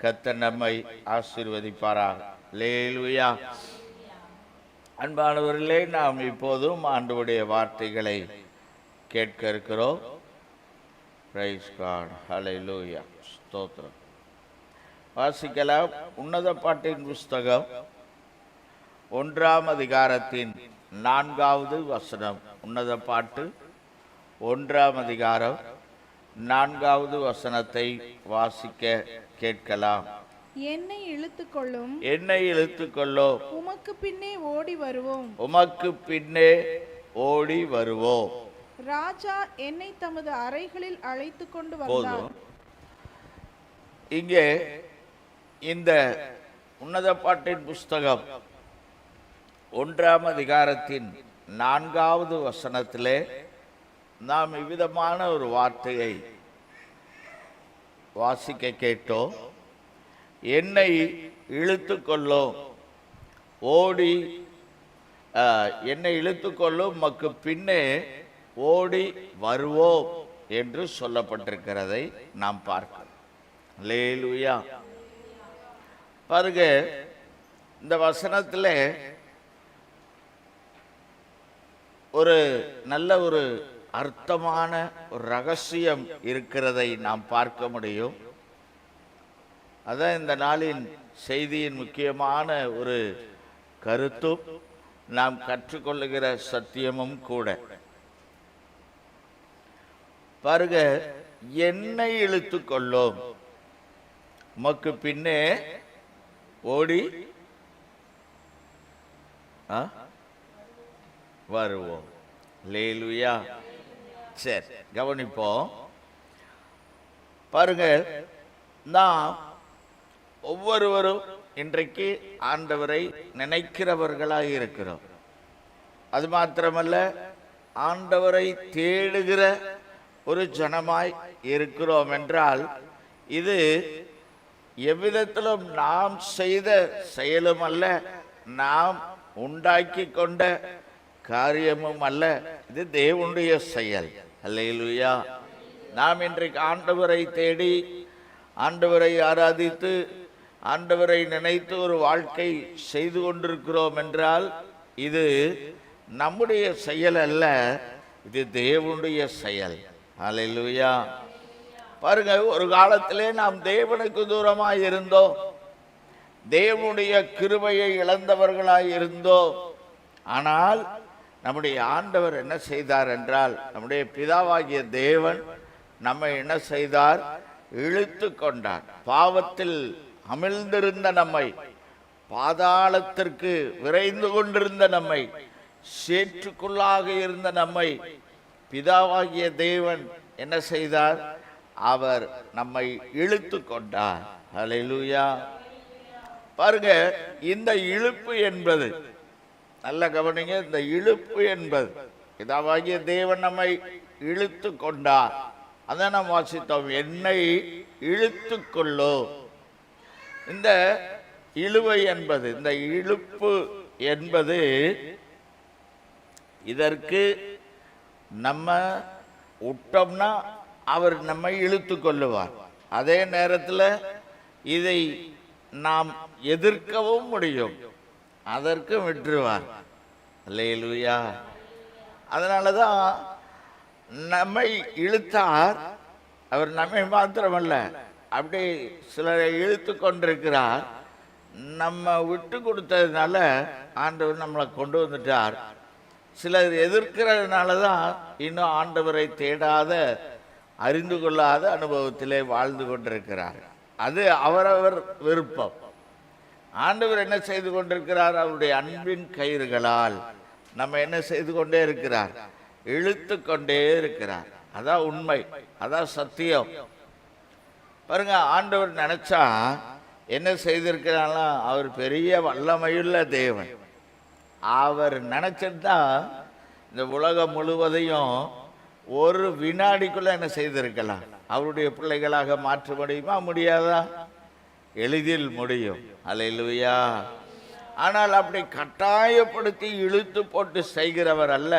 கர்த்தர் நம்மை ஆசீர்வதிப்பாராக. அல்லேலூயா. அன்பானவர்களே, நாம் இப்போதும் ஆண்டவருடைய வார்த்தைகளை கேட்க இருக்கிறோம். Praise god. ஹல்லேலூயா. ஸ்தோத்திரம். வாசிக்கலாம். உன்னத பாட்டின் புஸ்தகம் 1ஆம் அதிகாரத்தின் 4வது வசனம். உன்னத பாட்டு 1ஆம் அதிகாரம் 4வது வசனத்தை வாசிக்க கேட்கலாம். என்னை இழுத்துக்கொள்ளும், என்னை இழுத்துக்கொள்ளும், உமக்கு பின்னே ஓடி வருவோம், உமக்கு பின்னே ஓடி வருவோம். ராஜா என்னை தமது அறைகளில் அழைத்து கொண்டு போதும். வந்தார். இங்கே இந்த உன்னத பாட்டின் புஸ்தகம் 1ஆம் அதிகாரத்தின் 4வது வசனத்திலே நாம் இவ்விதமான ஒரு வார்த்தையை வாசிக்க கேட்டோம். என்னை இழுத்துக்கொள்ளும், ஓடி என்னை இழுத்துக்கொள்ளும், உமக்கு பின்னே ஓடி வருவோம் என்று சொல்லப்பட்டிருக்கிறதை நாம் பார்க்கிறோம். அல்லேலூயா. பாருங்க, இந்த வசனத்தில் ஒரு நல்ல ஒரு அர்த்தமான ஒரு ரகசியம் இருக்கிறதை நாம் பார்க்க முடியும். அதான் இந்த நாளின் செய்தியின் முக்கியமான ஒரு கருத்தும் நாம் கற்றுக்கொள்ளுகிற சத்தியமும் கூட. பாருங்க, என்னை இழுத்துக்கொள்ளும், உமக்கு பின்னே ஓடி வருவோம். அல்லேலூயா. சரி, கவனிப்போம். பாருங்க, நாம் ஒவ்வொருவரும் இன்றைக்கு ஆண்டவரை நினைக்கிறவர்களாக இருக்கிறோம். அது மாத்திரமல்ல, ஆண்டவரை தேடுகிற ஒரு ஜனமாய் இருக்கிறோம் என்றால், இது எவ்விதத்திலும் நாம் செய்த செயலும் அல்ல, நாம் உண்டாக்கி கொண்ட காரியமும் அல்ல, இது தேவனுடைய செயல். அல்லேலூயா. நாம் இன்றைக்கு ஆண்டவரை தேடி, ஆண்டவரை ஆராதித்து, ஆண்டவரை நினைத்து ஒரு வாழ்க்கை செய்து கொண்டிருக்கிறோம் என்றால், இது நம்முடைய செயல் அல்ல, இது தேவனுடைய செயல். அல்லேலூயா. பாருங்க, ஒரு காலத்திலே நாம் தேவனுக்கு தூரமாய் இருந்தோம், தேவனுடைய கிருபையை இழந்தவர்களாய் இருந்தோம். ஆனால் நம்முடைய ஆண்டவர் என்ன செய்தார் என்றால், நம்முடைய பிதாவாகிய தேவன் நம்மை என்ன செய்தார்? இழுத்து கொண்டார். பாவத்தில் அமிழ்ந்திருந்த நம்மை, பாதாளத்திற்கு விரைந்து கொண்டிருந்த நம்மை, சேற்றுக்குள்ளாக இருந்த நம்மை பிதாவாகிய தேவன் என்ன செய்தார்? அவர் நம்மை இழுத்து கொண்டார். அல்லேலூயா. பாருங்க, இந்த இழுப்பு என்பது, நல்ல கவனிங்க, இந்த இழுப்பு என்பது, பிதாவாகிய தேவன் நம்மை இழுத்து கொண்டார். அதான் நாம் வாசித்தோம், என்னை இழுத்து கொள்ளும். இந்த இழுவை என்பது, இந்த இழுப்பு என்பது, இதற்கு நம்ம விட்டோம்னா அவர் நம்மை இழுத்து கொள்ளுவார். அதே நேரத்தில் இதை நாம் எதிர்க்கவும் முடியும், அதற்கும் விட்டுருவார். அல்லேலூயா. அதனாலதான் நம்மை இழுத்தார். அவர் நம்மை மாத்திரமல்ல, அப்படி சிலரை இழுத்து கொண்டிருக்கிறார். நம்ம விட்டு கொடுத்ததுனால ஆண்டவர் நம்மளை கொண்டு வந்துட்டார். சிலர் எதிர்க்கிறதுனால தான் இன்னும் ஆண்டவரை தேடாத, அறிந்து கொள்ளாத அனுபவத்திலே வாழ்ந்து கொண்டிருக்கிறார். அது அவரவர் விருப்பம். ஆண்டவர் என்ன செய்து கொண்டிருக்கிறார்? அவருடைய அன்பின் கயிறுகளால் நம்ம என்ன செய்து கொண்டே இருக்கிறார்? இழுத்து கொண்டே இருக்கிறார். அதான் உண்மை, அதான் சத்தியம். பாருங்க, ஆண்டவர் நினைச்சா என்ன செய்திருக்கிறாங்களா? அவர் பெரிய வல்லமையுள்ள தேவன். அவர் நினைச்சிருந்தா இந்த உலகம் முழுவதையும் ஒரு வினாடிக்குள்ள என்ன செய்திருக்கலாம்? அவருடைய பிள்ளைகளாக மாற்ற முடியுமா? முடியாதா? எளிதில் முடியும். அல்லேலூயா. ஆனால் அப்படி கட்டாயப்படுத்தி இழுத்து போட்டு செய்கிறவர் அல்ல,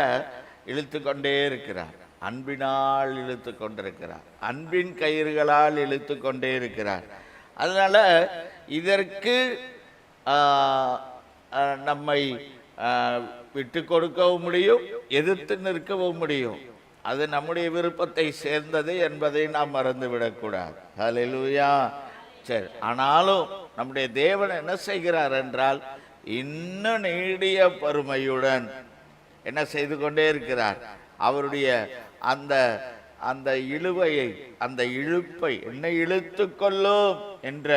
இழுத்து கொண்டே இருக்கிறார். அன்பினால் இழுத்து கொண்டிருக்கிறார், அன்பின் கயிறுகளால் இழுத்து கொண்டே இருக்கிறார். அதனால இதற்கு நம்மை விட்டு கொடுக்கவும் முடியும், எதிர்த்து நிற்கவும் முடியும். அது நம்முடைய விருப்பத்தை சேர்ந்தது என்பதை நாம் மறந்துவிடக்கூடாது. ஹல்லேலூயா. சரி, ஆனாலும் நம்முடைய தேவன் என்ன செய்கிறார் என்றால், இன்னும் நீடிய பொறுமையுடன் என்ன செய்து கொண்டே இருக்கிறார். அவருடைய அந்த அந்த இழுவையை, அந்த இழுப்பை, என்னை இழுத்து கொள்ளும் என்ற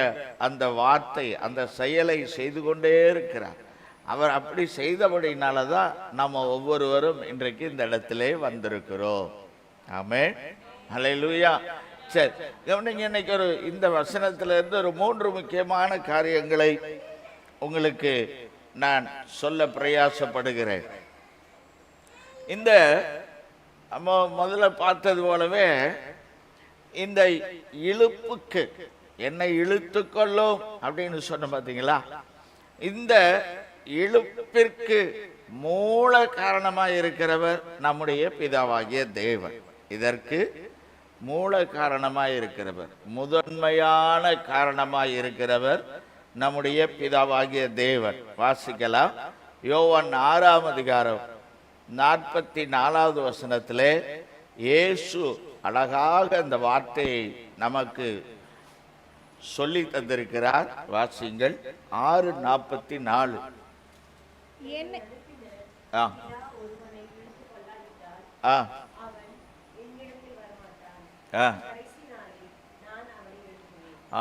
அந்த வார்த்தை, அந்த செயலை செய்து கொண்டே இருக்கிறார். அவர் அப்படி செய்தபடினால தான் நம்ம ஒவ்வொருவரும் இன்றைக்கு இந்த இடத்திலே வந்திருக்கிறோம். ஆமென். ஹல்லேலூயா. சரி, கவனிங்க. இன்னைக்கு இந்த வசனத்திலிருந்து ஒரு 3 முக்கியமான காரியங்களை உங்களுக்கு நான் சொல்ல பிரயாசப்படுகிறேன். இந்த முதல்ல பார்த்தது போலவே இந்த இழுப்புக்கு, என்னை இழுத்து கொள்ளும் அப்படின்னு சொன்ன பார்த்தீங்களா, இந்த இழுப்பிற்கு மூல காரணமாய் இருக்கிறவர் நம்முடைய பிதாவாகிய தேவன். இதற்கு மூல காரணமாய் இருக்கிறவர், முதன்மையான காரணமாய் இருக்கிறவர் நம்முடைய பிதாவாகிய தேவன். வாசிக்கலாம். யோவான் 6ஆம் அதிகாரம் 44வது வசனத்திலே இயேசு அழகாக இந்த வார்த்தையை நமக்கு சொல்லி தந்திருக்கிறார். வாசிங்கள். 6:44.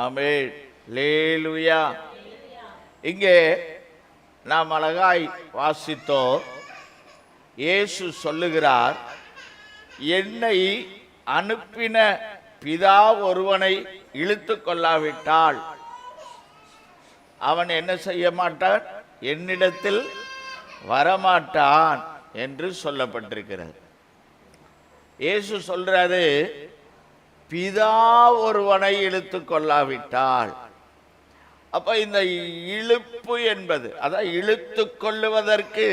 ஆமென். அல்லேலூயா. இங்கே நாம் அழகாய் வாசித்தோம். இயேசு சொல்லுகிறார், என்னை அனுப்பின பிதா ஒருவனை இழுத்து கொள்ளாவிட்டால் அவன் என்ன செய்ய மாட்டான், என்னிடத்தில் வரமாட்டான் என்று சொல்லப்பட்டிருக்கிறது. இயேசு சொல்றாரு, பிதா ஒருவனை இழுத்து கொள்ளாவிட்டால். அப்ப இந்த இழுப்பு என்பது, அதான் இழுத்து கொள்ளுவதற்கு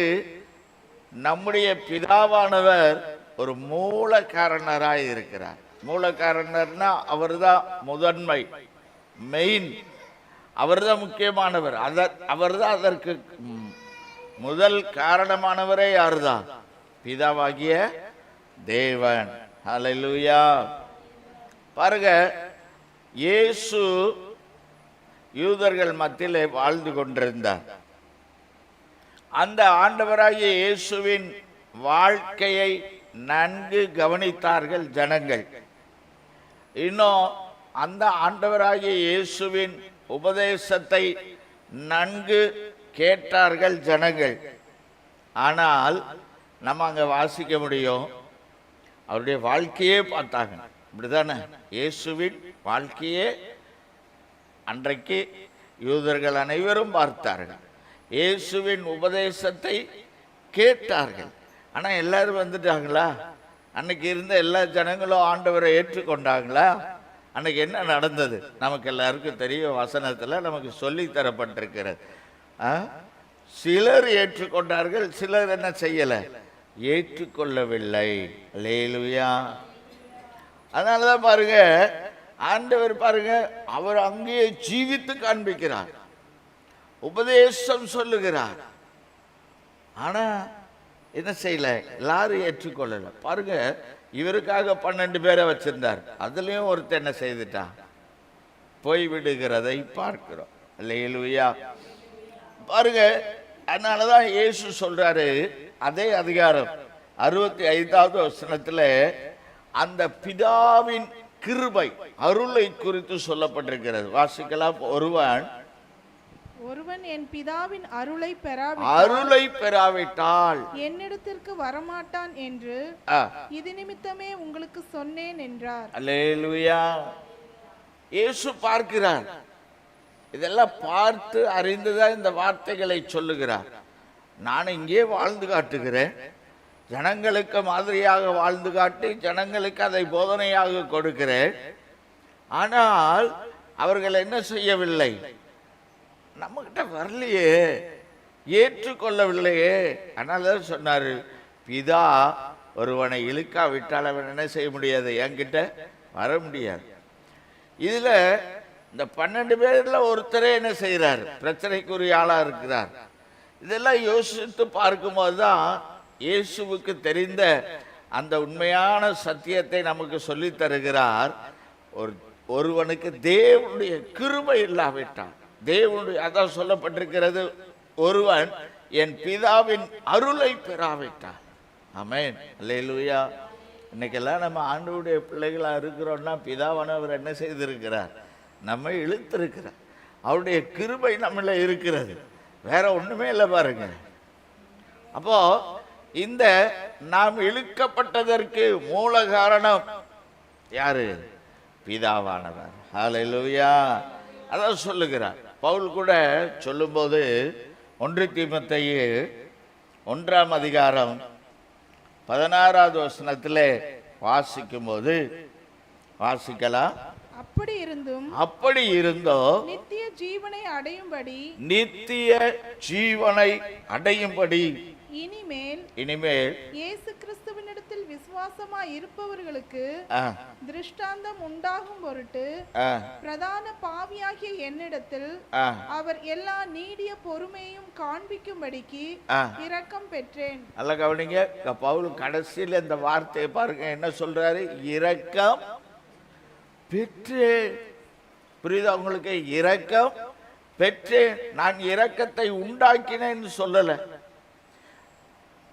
நம்முடைய பிதாவானவர் ஒரு மூல காரணராய் இருக்கிறார். மூல காரணர்னா அவர்தான் முதன்மை, மெயின், அவர்தான் முக்கியமானவர். அவர்தான் அதற்கு முதல் காரணமானவரே. யாருதான்? பிதாவாகிய தேவன். ஹல்லேலூயா. பாருங்க, இயேசு யூதர்கள் மத்தியிலே வாழ்ந்து கொண்டிருந்தார். அந்த ஆண்டவராகிய இயேசுவின் வாழ்க்கையை நன்கு கவனித்தார்கள் ஜனங்கள். இன்னும் அந்த ஆண்டவராகிய இயேசுவின் உபதேசத்தை நன்கு கேட்டார்கள் ஜனங்கள். ஆனால் நம்ம அங்க வாசிக்க முடியும், அவருடைய வாழ்க்கையே பார்த்தாங்க. இப்படிதானே? இயேசுவின் வாழ்க்கையே அன்றைக்கு யூதர்கள் அனைவரும் பார்த்தார்கள். இயேசுவின் உபதேசத்தை கேட்டார்கள். ஆனா எல்லாரும் வந்துட்டாங்களா? அன்னைக்கு இருந்த எல்லா ஜனங்களும் ஆண்டவரை ஏற்றுக்கொண்டாங்களா? அன்னைக்கு என்ன நடந்தது நமக்கு எல்லாருக்கும் தெரியும். வசனத்துல நமக்கு சொல்லி தரப்பட்டிருக்கிறது. சிலர் ஏற்றுக்கொண்டார்கள், சிலர் என்ன செய்யல, ஏற்றுக்கொள்ளவில்லை. அல்லேலூயா. அதனாலதான் பாருங்க, ஆண்டவர் பாருங்க, அவர் அங்கேயே ஜீவித்து காண்பிக்கிறார், உபதேசம் சொல்லுகிறார். ஆனா என்ன செய்யல, எல்லாரும் ஏற்றுக்கொள்ளல. பாருங்க, இவருக்காக 12 பேரை வச்சிருந்தார். அதுலயும் ஒருத்தர் என்ன செய்துட்டான், போய் விடுகிறதை பார்க்கிறோம். அல்லேலூயா. பாருங்க, அதனாலதான் இயேசு சொல்றாரு, அதே அதிகாரம் 65வது வசனத்துல அந்த பிதாவின் கிருபை, அருளை குறித்து சொல்லப்பட்டிருக்கிறது. வாசிக்கலாம். ஒருவன் என் பிதாவின் அருளை பெறாவிட்டால் என்னிடத்திற்கு வரமாட்டான் என்று இது நிமித்தமே உங்களுக்கு சொன்னேன் என்றார். அல்லேலூயா. இயேசு பார்க்கிறார். இதெல்லாம் பார்த்து அறிந்துதான் இந்த வார்த்தைகளை சொல்லுகிறார். நான் இங்கே வாழ்ந்து காட்டுகிறேன், ஜனங்களுக்கு மாதிரியாக வாழ்ந்து காட்டி ஜனங்களுக்கு அதை போதனையாக கொடுக்கிறேன். ஆனால் அவர்கள் என்ன செய்யவில்லை, நம்ம கிட்ட வரலையே, ஏற்றுக்கொள்ளவில்லையே. அதனால சொன்னாரு, பிதா ஒருவனை இழுக்காவிட்டால் அவன் என்ன செய்ய முடியாது, என்கிட்ட வர முடியாது. இதுல இந்த 12 பேர்ல ஒருத்தரே என்ன செய்கிறார்? பிரச்சனைக்குரிய ஆளா இருக்கிறார். இதெல்லாம் யோசித்து பார்க்கும்போது தான் இயேசுவுக்கு தெரிந்த அந்த உண்மையான சத்தியத்தை நமக்கு சொல்லி தருகிறார். ஒருவனுக்கு தேவனுடைய கிருபை இல்லாவிட்டான், தேவனுடைய, அதான் சொல்லப்பட்டிருக்கிறது, ஒருவன் என் பிதாவின் அருளை பெறாவிட்டான். ஆமென், அல்லேலூயா. இன்னைக்கெல்லாம் நம்ம ஆண்டவருடைய பிள்ளைகளா இருக்கிறோம்னா பிதாவானவர் என்ன செய்திருக்கிறார்? நம்மை இழுத்திருக்கிறார். அவருடைய கிருபை நம்மள இருக்கிறது, வேற ஒண்ணுமே இல்லை பாருங்க. அப்போ இந்த நாம் இழுக்கப்பட்டதற்கு மூல காரணம் யாரு? பிதாவானவர். ஹல்லேலூயா. அதான் சொல்லுகிறார் பவுல் கூட சொல்லும்போது 1 தீமோத்தேயு 1ஆம் அதிகாரம் 16வது வசனத்திலே வாசிக்கும் போது, வாசிக்கலாம். அப்படி இருந்தோ நித்திய ஜீவனை அடையும்படி இனிமேல் இயேசு கிறிஸ்துவினிடத்தில் விசுவாசமாய் இருப்பவர்களுக்கு திருஷ்டாந்தம் உண்டாகும் பொருட்டு பிரதான பாவியாகிய என்னிடத்தில் அவர் எல்லா நீடிய பொறுமையும் காண்பிக்கும்படிக்கு இரக்கம் பெற்றேன். நல்ல கவனிங்க, பவுல் கடைசியில் இந்த வார்த்தையை பாருங்க, என்ன சொல்றாரு? இரக்கம் பெற்றேன். புரியுதா உங்களுக்கு? இரக்கம் பெற்றேன். நான் இரக்கத்தை உண்டாக்கினேன்னு சொல்லல,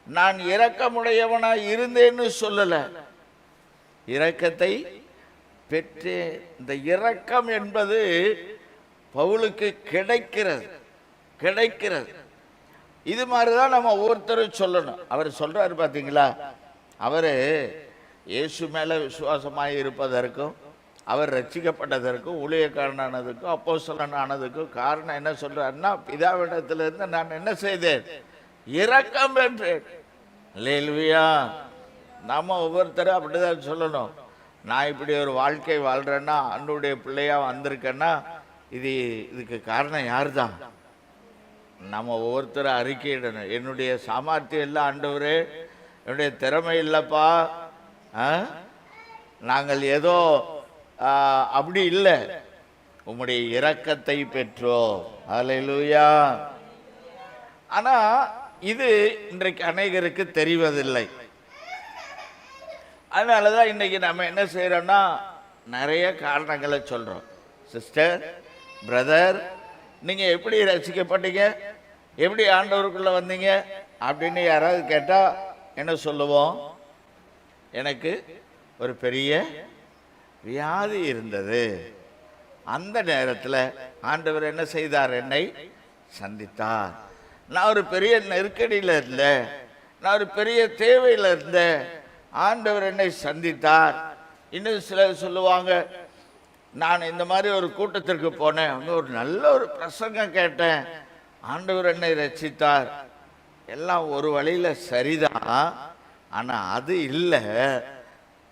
நான் இரக்கமுடையவனா இருந்தேன்னு சொல்லல, இரக்கத்தை பெற்றேன். இந்த இரக்கம் என்பது பவுலுக்கு கிடைக்கிறது. இது மாதிரிதான் நம்ம ஒவ்வொருத்தரும் சொல்லணும். அவர் சொல்றாரு பாத்தீங்களா, அவரு இயேசு மேல விசுவாசமாய் இருப்பதற்கும் அவர் ரட்சிக்கப்பட்டதற்கும் ஊழியக்காரனானதுக்கும் அப்போஸ்தலன் ஆனதுக்கும் காரணம் என்ன சொல்றாருன்னா, பிதாவிடத்திலிருந்து நான் என்ன செய்தேன்? இரக்கம் பெற்றேன். அல்லேலூயா. நாம ஒவ்வொருத்தரும் அப்படிதான் சொல்லணும். நான் இப்படி ஒரு வாழ்க்கை வாழ்றேன்னா, ஆண்டவருடைய பிள்ளையா வந்திருக்கேன்னா, இதுக்கு காரணம் யார் தான்? நம்ம ஒவ்வொருத்தரும் அறிக்கையிடணும். என்னுடைய சாமர்த்தியம் இல்லை ஆண்டவரே, என்னுடைய திறமை இல்லைப்பா, நாங்கள் ஏதோ அப்படி இல்லை, உம்முடைய இரக்கத்தை பெற்றோம். அல்லேலூயா. ஆனா இது இன்றைக்கு அநேகருக்கு தெரிவதில்லை. அதனாலதான் இன்னைக்கு நம்ம என்ன செய்யறோம்னா, நிறைய காரணங்களை சொல்றோம். சிஸ்டர், பிரதர், நீங்க எப்படி ரசிக்கப்பட்டீங்க, எப்படி ஆண்டவருக்குள்ள வந்தீங்க அப்படின்னு யாராவது கேட்டா என்ன சொல்லுவோம்? எனக்கு ஒரு பெரிய வியாதி இருந்தது, அந்த நேரத்தில் ஆண்டவர் என்ன செய்தார்? என்னை சந்தித்தார். நான் ஒரு பெரிய நெருக்கடியில் இருந்தேன், நான் ஒரு பெரிய தேவையில் இருந்தேன், ஆண்டவர் என்னை சந்தித்தார். இன்னும் சிலர் சொல்லுவாங்க, நான் இந்த மாதிரி ஒரு கூட்டத்திற்கு போனேன், அங்கே ஒரு நல்ல ஒரு பிரசங்கம் கேட்டேன், ஆண்டவர் என்னை ரட்சித்தார். எல்லாம் ஒரு வழியில் சரிதான், ஆனால் அது இல்லை,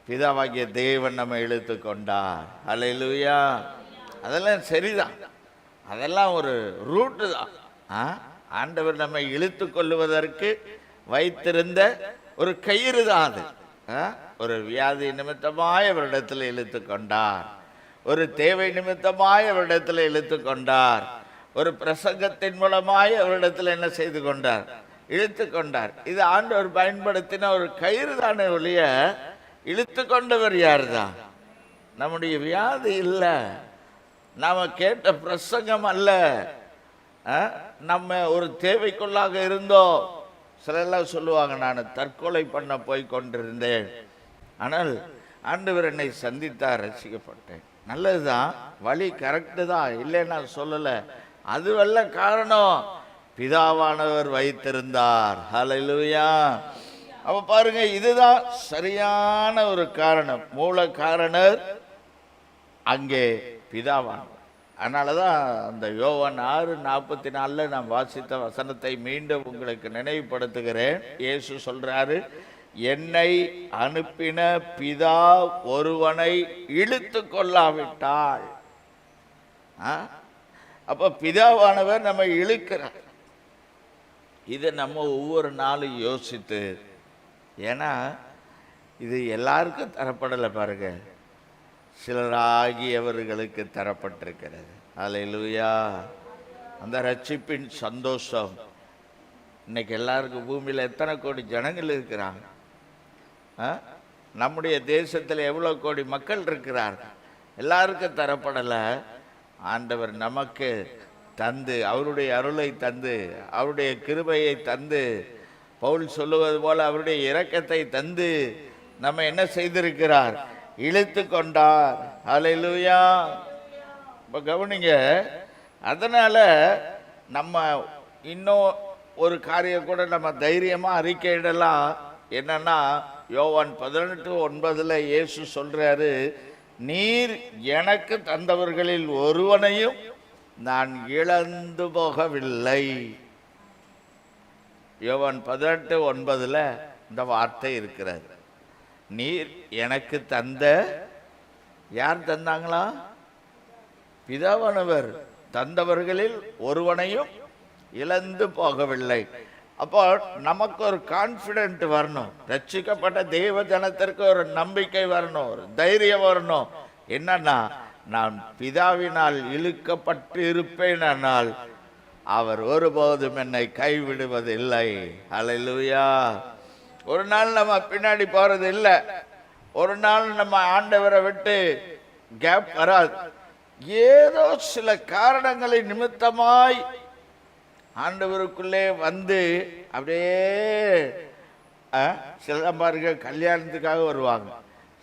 பிதாவாகிய தேவன் நம்ம இழுத்து கொண்டார். அல்லேலூயா. அதெல்லாம் சரிதான், அதெல்லாம் ஒரு ரூட்டு தான். ஆண்டவர் நம்மை இழுத்து கொள்ளுவதற்கு வைத்திருந்த ஒரு கயிறு தான் அது. ஒரு வியாதி நிமித்தமாய் அவரிடத்தில் இழுத்து கொண்டார், ஒரு தேவை நிமித்தமாய் அவரிடத்தில் இழுத்து கொண்டார், ஒரு பிரசங்கத்தின் மூலமாய் அவரிடத்தில் என்ன செய்து கொண்டார்? இழுத்து கொண்டார். இது ஆண்டவர் பயன்படுத்தின ஒரு கயிறு தானே ஒழிய இழுத்து கொண்டவர் யார் தான்? நம்முடைய வியாதி இல்லை, நாம கேட்ட பிரசங்கம் அல்ல, நம்ம ஒரு தேவைக்குள்ளாக இருந்தோம். சிலெல்லாம் சொல்லுவாங்க, நான் தற்கொலை பண்ண போய் கொண்டிருந்தேன், ஆனால் ஆண்டவர் என்னை சந்தித்தார், ரசிக்கப்பட்டேன். நல்லதுதான், வழி கரெக்டு தான், இல்லைன்னு நான் சொல்லலை. அதுவல்ல காரணம், பிதாவானவர் வைத்திருந்தார். ஹல்லேலூயா. அப்ப பாருங்க, இதுதான் சரியான ஒரு காரணம், மூல காரணர் அங்கே பிதாவானவர். அதனாலதான் அந்த யோவான் 6:44 நாம் வாசித்த வசனத்தை மீண்டும் உங்களுக்கு நினைவுபடுத்துகிறேன். இயேசு சொல்றாரு, என்னை அனுப்பின பிதா ஒருவனை இழுத்து கொள்ளாவிட்டால். அப்ப பிதாவானவர் நம்மை இழுக்கிறார். இதை நம்ம ஒவ்வொரு நாளும் யோசித்து, ஏன்னா இது எல்லாருக்கும் தரப்படலை பாருங்க. சிலராகியவர்களுக்கு தரப்பட்டிருக்கிறது. அல்லேலூயா. அந்த ரட்சிப்பின் சந்தோஷம் இன்னைக்கு எல்லாருக்கும் பூமியில் எத்தனை கோடி ஜனங்கள் இருக்கிறாங்க? நம்முடைய தேசத்தில் எவ்வளோ கோடி மக்கள் இருக்கிறார்கள்? எல்லாருக்கும் தரப்படலை. ஆண்டவர் நமக்கு தந்து, அவருடைய அருளை தந்து, அவருடைய கிருபையை தந்து, பவுல் சொல்லுவது போல அவருடைய இரக்கத்தை தந்து நம்ம என்ன செய்திருக்கிறார்? இழுத்து கொண்டார். அல்லேலூயா. இப்போ கவனிங்க. அதனால நம்ம இன்னும் ஒரு காரியம் கூட நம்ம தைரியமா அறிக்கையிடலாம். என்னன்னா, யோவான் 18:9 இயேசு சொல்றாரு, நீர் எனக்கு தந்தவர்களில் ஒருவனையும் நான் இழந்து போகவில்லை. யோவான் 18:9 இந்த வார்த்தை இருக்கிறது. நீர் எனக்கு தந்த, யார் தந்தாங்களா? பிதாவானவர் தந்தவர்களில் ஒருவனையும் இழந்து போகவில்லை. அப்போ நமக்கு ஒரு கான்ஃபிடென்ட் வரணும். ரட்சிக்கப்பட்ட தேவ ஜனத்திற்கு ஒரு நம்பிக்கை வரணும், ஒரு தைரியம் வரணும். என்னன்னா, நான் பிதாவினால் இழுக்கப்பட்டு இருப்பேனால் அவர் ஒருபோதும் என்னை கைவிடுவதில்லை. அல்லேலூயா. ஒரு நாள் நம்ம பின்னாடி போறது இல்லை. ஒரு நாள் நம்ம ஆண்டவரை விட்டு கேப் வராது. ஏதோ சில காரணங்களின் நிமித்தமாய் ஆண்டவருக்குள்ளே வந்து அப்படியே சிலம்பா இருக்க கல்யாணத்துக்காக வருவாங்க,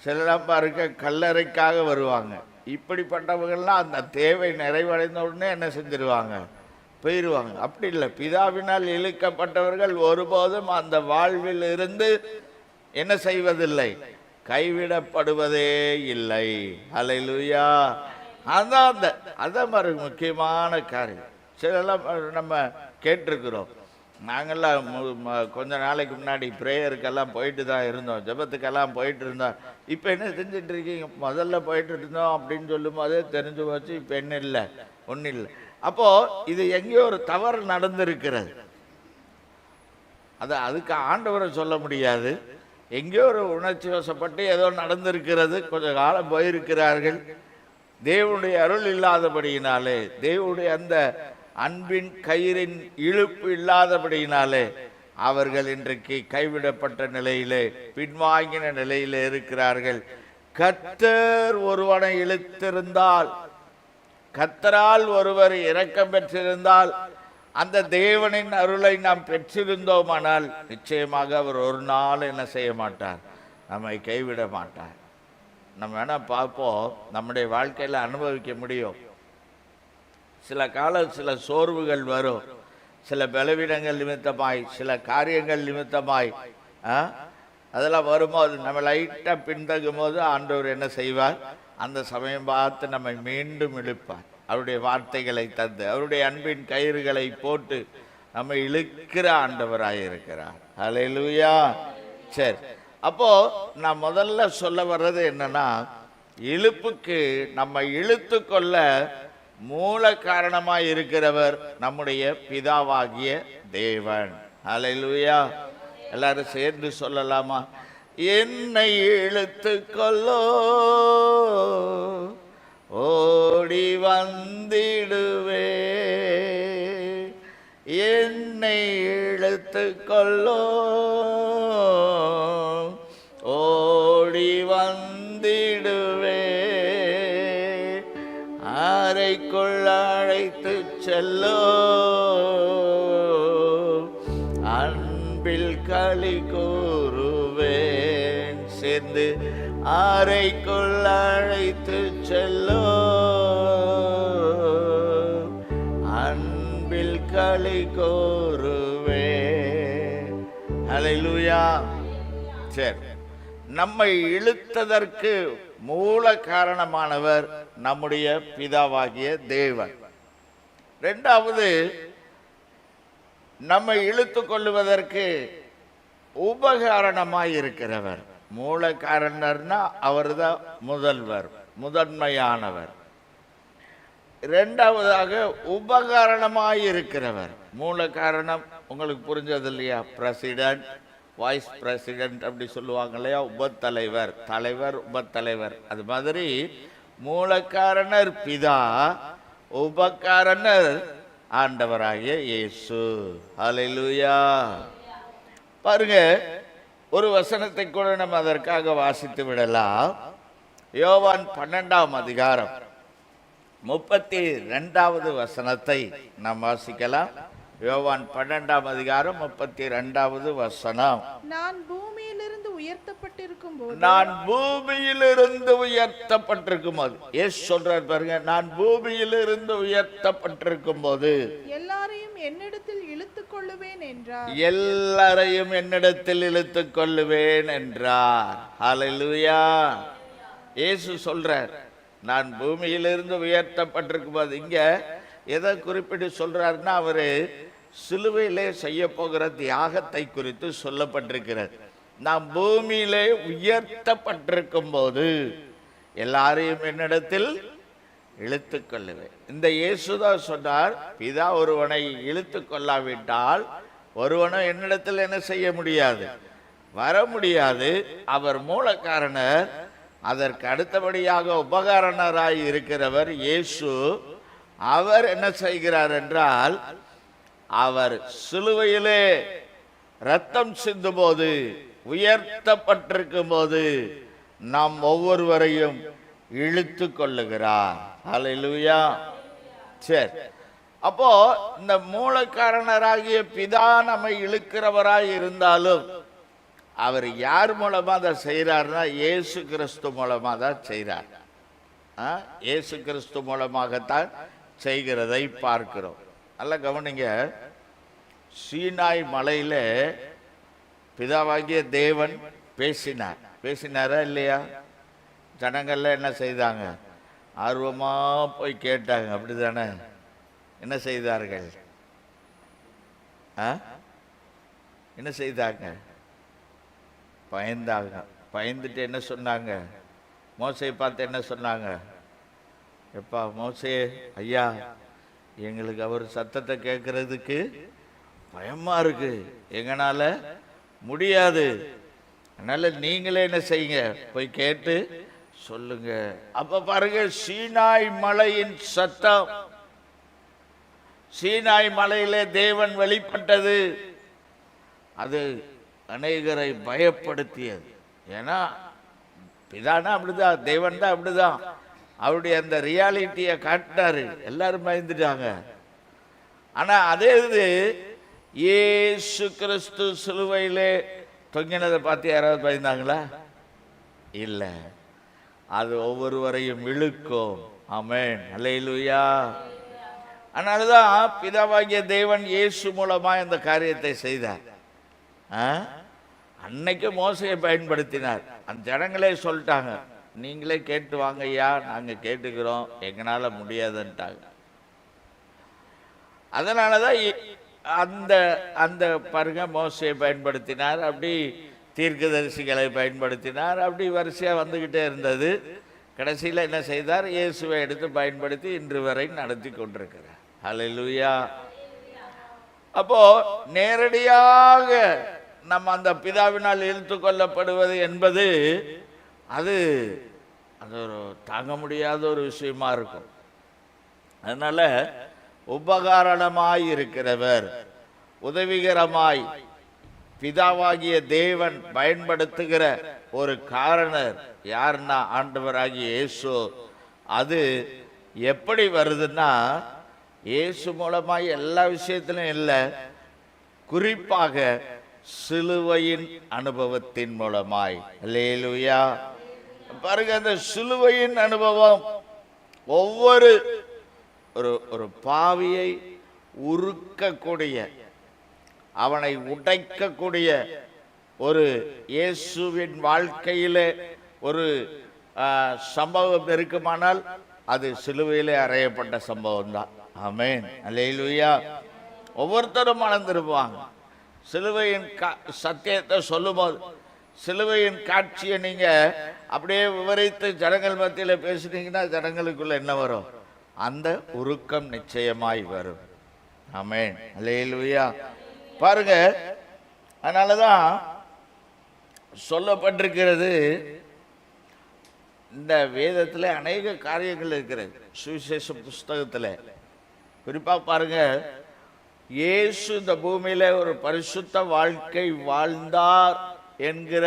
சிலம்பா இருக்க கல்லறைக்காக வருவாங்க. இப்படிப்பட்டவங்கள்லாம் அந்த தேவை நிறைவடைந்த உடனே என்ன செஞ்சிருவாங்க? போயிடுவாங்க. அப்படி இல்லை. பிதாவினால் இழுக்கப்பட்டவர்கள் ஒருபோதும் அந்த வாழ்வில் இருந்து என்ன செய்வதில்லை? கைவிடப்படுவதே இல்லை. அல்லேலூயா. அதான் மாதிரி முக்கியமான காரியம். சிலெல்லாம் நம்ம கேட்டிருக்கிறோம். நாங்கள்லாம் கொஞ்ச நாளைக்கு முன்னாடி ப்ரேயருக்கெல்லாம் போயிட்டு தான் இருந்தோம், ஜெபத்துக்கெல்லாம் போயிட்டு இருந்தோம். இப்போ என்ன செஞ்சுட்டு இருக்கீங்க? முதல்ல போயிட்டு இருந்தோம் அப்படின்னு சொல்லும் போதே தெரிஞ்சு போச்சு, இப்போ என்ன இல்லை, ஒன்றும் இல்லை. அப்போது இது எங்கேயோ ஒரு தவறு நடந்திருக்கிறது. அதுக்கு ஆண்டவரை சொல்ல முடியாது. எங்கேயோ ஒரு உணர்ச்சி வசப்பட்டு ஏதோ நடந்திருக்கிறது. கொஞ்சம் காலம் போயிருக்கிறார்கள். தேவனுடைய அருள் இல்லாதபடியினாலே, தேவனுடைய அந்த அன்பின் கயிறின் இழுப்பு இல்லாதபடியினாலே அவர்கள் இன்றைக்கு கைவிடப்பட்ட நிலையிலே, பின்வாங்கின நிலையிலே இருக்கிறார்கள். கர்த்தர் ஒருவனை இழுத்திருந்தால், கர்த்தரால் ஒருவர் இரக்கம் பெற்றிருந்தால், அந்த தேவனின் அருளை நாம் பெற்றிருந்தோமானால் நிச்சயமாக அவர் ஒரு நாள் என்ன செய்ய மாட்டார்? நம்மை கைவிட மாட்டார். நம்ம வேணா பார்ப்போம், நம்முடைய வாழ்க்கையில் அனுபவிக்க முடியும். சில காலம் சில சோர்வுகள் வரும், சில பலவீனங்கள் நிமித்தமாய், சில காரியங்கள் நிமித்தமாய் அதெல்லாம் வரும்போது நம்ம லைட்டாக பின்தங்கும் போது ஆண்டவர் என்ன செய்வார்? அந்த சமயம் பார்த்து நம்மை மீண்டும் இழுப்பார். அவருடைய வார்த்தைகளை தந்து, அவருடைய அன்பின் கயிறுகளை போட்டு நம்மை இழுக்கிற ஆண்டவராக இருக்கிறார். அல்லேலூயா. சரி, அப்போ நான் முதல்ல சொல்ல வர்றது என்னன்னா, இழுப்புக்கு நம்ம இழுத்து கொள்ள மூல காரணமாய் இருக்கிறவர் நம்முடைய பிதாவாகிய தேவன். அல்லேலூயா. எல்லாரும் சேர்ந்து சொல்லலாமா? என்னை இழுத்து கொள்ளோ ஓடி வந்திடுவே, என்னை இழுத்து கொள்ளோ ஓடி வந்திடுவே, அறைக்குள் அழைத்து செல்லோ அன்பில் களி கூறுவேன். சேர்ந்து அறைக்குள் அழைத்து செல்லோ அன்பில் களி கூறுவேன். அல்லேலூயா. சரி, நம்மை இழுத்ததற்கு மூல காரணமானவர் நம்முடைய பிதாவாகிய தேவன். இரண்டாவது, நம்மை இழுத்து கொள்ளுவதற்கு உபகாரணமாய் இருக்கிறவர். மூல காரணர்னா அவர் தான் முதல்வர், முதன்மையானவர். இரண்டாவதாக உபகாரணமாய் இருக்கிறவர். மூல காரணம் உங்களுக்கு புரிஞ்சது இல்லையா? பிரசிடென்ட், வைஸ் பிரசிடென்ட் அப்படி சொல்லுவாங்க இல்லையா, உபத்தலைவர், தலைவர், உபத்தலைவர். அது மாதிரி மூலக்காரணர் பிதா, உபகாரணர் ஆண்டவராகிய இயேசு. ஹல்லேலூயா. பாருங்க, ஒரு வசனத்தை கூட நம்ம அதற்காக வாசித்து விடலாம். யோவான் 12ஆம் அதிகாரம் 32வது வசனத்தை நாம் வாசிக்கலாம். யோவான் 12ஆம் அதிகாரம் 32வது வசனம். நான் பூமியிலிருந்து உயர்த்தப்பட்டிருக்கும் போது, நான் பூமியிலிருந்து உயர்த்தப்பட்டிருக்கும் போது, இயேசு சொல்றார் பாருங்க, நான் பூமியிலிருந்து உயர்த்தப்பட்டிருக்கும் போது எல்லாரையும் என்னிடத்தில் இழுத்துக் கொள்ளுவேன் என்றார். எல்லாரையும் என்னிடத்தில் இழுத்துக் கொள்ளுவேன் என்றார். ஹல்லேலூயா. இயேசு சொல்றார், நான் பூமியிலிருந்து உயர்த்தப்பட்டிருக்கும் போது. இங்க எதை குறிப்பிட்டு சொல்றாருன்னா, அவரு சிலுவையிலே செய்ய போகிற தியாகத்தை குறித்து சொல்லப்பட்டிருக்கிறார். நாம் பூமியிலே உயர்த்தப்பட்டிருக்கும் போது எல்லாரையும் என்னிடத்தில் இழுத்துக் கொள்ளுவேன். இந்த இயேசுதான் சொன்னார், பிதா ஒருவனை இழுத்து கொள்ளாவிட்டால் ஒருவனும் என்னிடத்தில் என்ன செய்ய முடியாது, வர முடியாது. அவர் மூலக்காரணர், அதற்கு அடுத்தபடியாக உபகாரணராய் இருக்கிறவர் இயேசு. அவர் என்ன செய்கிறார் என்றால், அவர் சிலுவையிலே ரத்தம் சிந்தும் போது, உயர்த்தப்பட்டிருக்கும் போது நாம் ஒவ்வொருவரையும் இழுத்து கொள்ளுகிறார். ஹல்லேலூயா. சரி, அப்போ இந்த மூலக்காரணராகிய பிதா நம்மை இழுக்கிறவராய் இருந்தாலும் அவர் யார் மூலமா அதை செய்கிறார்னா, இயேசு கிறிஸ்து மூலமா தான் செய்கிறார். இயேசு கிறிஸ்து மூலமாகத்தான் செய்கிறதை பார்க்கிறோம். நல்லா கவனிங்க, சீனாய் மலையில பிதாவாகிய தேவன் பேசினாரா இல்லையா? ஜனங்கள்ல என்ன செய்தாங்க? ஆர்வமா போய் கேட்டாங்க, அப்படிதானே? என்ன செய்தார்கள்? என்ன செய்தாங்க? பயந்தாங்க. பயந்துட்டு என்ன சொன்னாங்க? மோசையை பார்த்து என்ன சொன்னாங்க? எப்பா மோசே ஐயா, எங்களுக்கு அவர் சத்தத்தை கேட்கறதுக்கு பயமா இருக்கு, எங்கனால முடியாது, அதனால நீங்களே என்ன செய்யுங்க, போய் கேட்டு சொல்லுங்க. அப்ப பாருங்க, சீனாய் மலையின் சத்தம், சீனாய் மலையிலே தேவன் வெளிப்பட்டது. அது அநேகரை பயப்படுத்தியது. ஏன்னா பிதானா அப்படிதான், தேவன் தான் அப்படிதான். அவருடைய அந்த ரியாலிட்டியை காட்டினாரு, எல்லாரும் பயந்துட்டாங்க. ஆனா அதே இது இயேசு கிறிஸ்து சிலுவையிலே தொங்கினதை பார்த்து யாராவது பயந்தாங்களா? இல்ல. அது ஒவ்வொருவரையும் இழுக்கும். ஆமென், அல்லேலூயா. அதனாலதான் பிதாவாகிய தேவன் இயேசு மூலமா இந்த காரியத்தை செய்தார். அன்னைக்கு மோசையை பயன்படுத்தினார். அந்த ஜனங்களே சொல்லிட்டாங்க, நீங்களே கேட்டு வாங்க ஐயா, நாங்க கேட்டுக்கிறோம், எங்களால முடியாதுன்ட்டாங்க. அதனாலதான் அந்த அந்த பாருங்க, மோசையை பயன்படுத்தினார், அப்படி தீர்க்கதரிசிகளை பயன்படுத்தினார், அப்படி வரிசையா வந்துகிட்டே இருந்தது. கடைசியில் என்ன செய்தார்? இயேசுவை எடுத்து பயன்படுத்தி இன்று வரை நடத்தி கொண்டிருக்கிறார். ஹல்லேலூயா. அப்போ நேரடியாக நம்ம அந்த பிதாவினால் இழுத்து கொள்ளப்படுவது என்பது அது ஒரு தாங்க முடியாத ஒரு விஷயமா இருக்கும். அதனால உபகாரணமாய் இருக்கிறவர், உதவிகரமாய் பிதாவாகிய தேவன் பயன்படுத்துகிற ஒரு காரணர் யாருன்னா ஆண்டவராகிய இயேசு. அது எப்படி வருதுன்னா, இயேசு மூலமாய் எல்லா விஷயத்திலும் இல்லை, குறிப்பாக சிலுவையின் அனுபவத்தின் மூலமாய். அல்லேலூயா. பாருங்க, அந்த சிலுவையின் அனுபவம் ஒவ்வொரு ஒரு பாவியை உருக்கக்கூடிய, அவனை உடைக்கக்கூடிய ஒரு இயேசுவின் வாழ்க்கையிலே ஒரு சம்பவம் இருக்குமானால் அது சிலுவையிலே அறையப்பட்ட சம்பவம் தான். ஆமென், அல்லேலூயா. ஒவ்வொருத்தரும் மறந்துருப்பாங்க. சிலுவையின் சத்தியத்தை சொல்லும்போது, சிலுவையின் காட்சியை நீங்க அப்படியே விவரித்து ஜனங்கள் மத்தியில் பேசுனீங்கன்னா ஜனங்களுக்குள்ள என்ன வரும்? அந்த உருக்கம் நிச்சயமாய் வரும். ஆமென், அல்லேலூயா. பாருங்க, அதனாலதான் சொல்லப்பட்டிருக்கிறது. இந்த வேதத்தில் அநேக காரியங்கள் இருக்கிறது. சுவிசேஷ புஸ்தகத்தில் குறிப்பாக பாருங்க, இயேசு இந்த பூமியில ஒரு பரிசுத்த வாழ்க்கை வாழ்ந்தார் என்கிற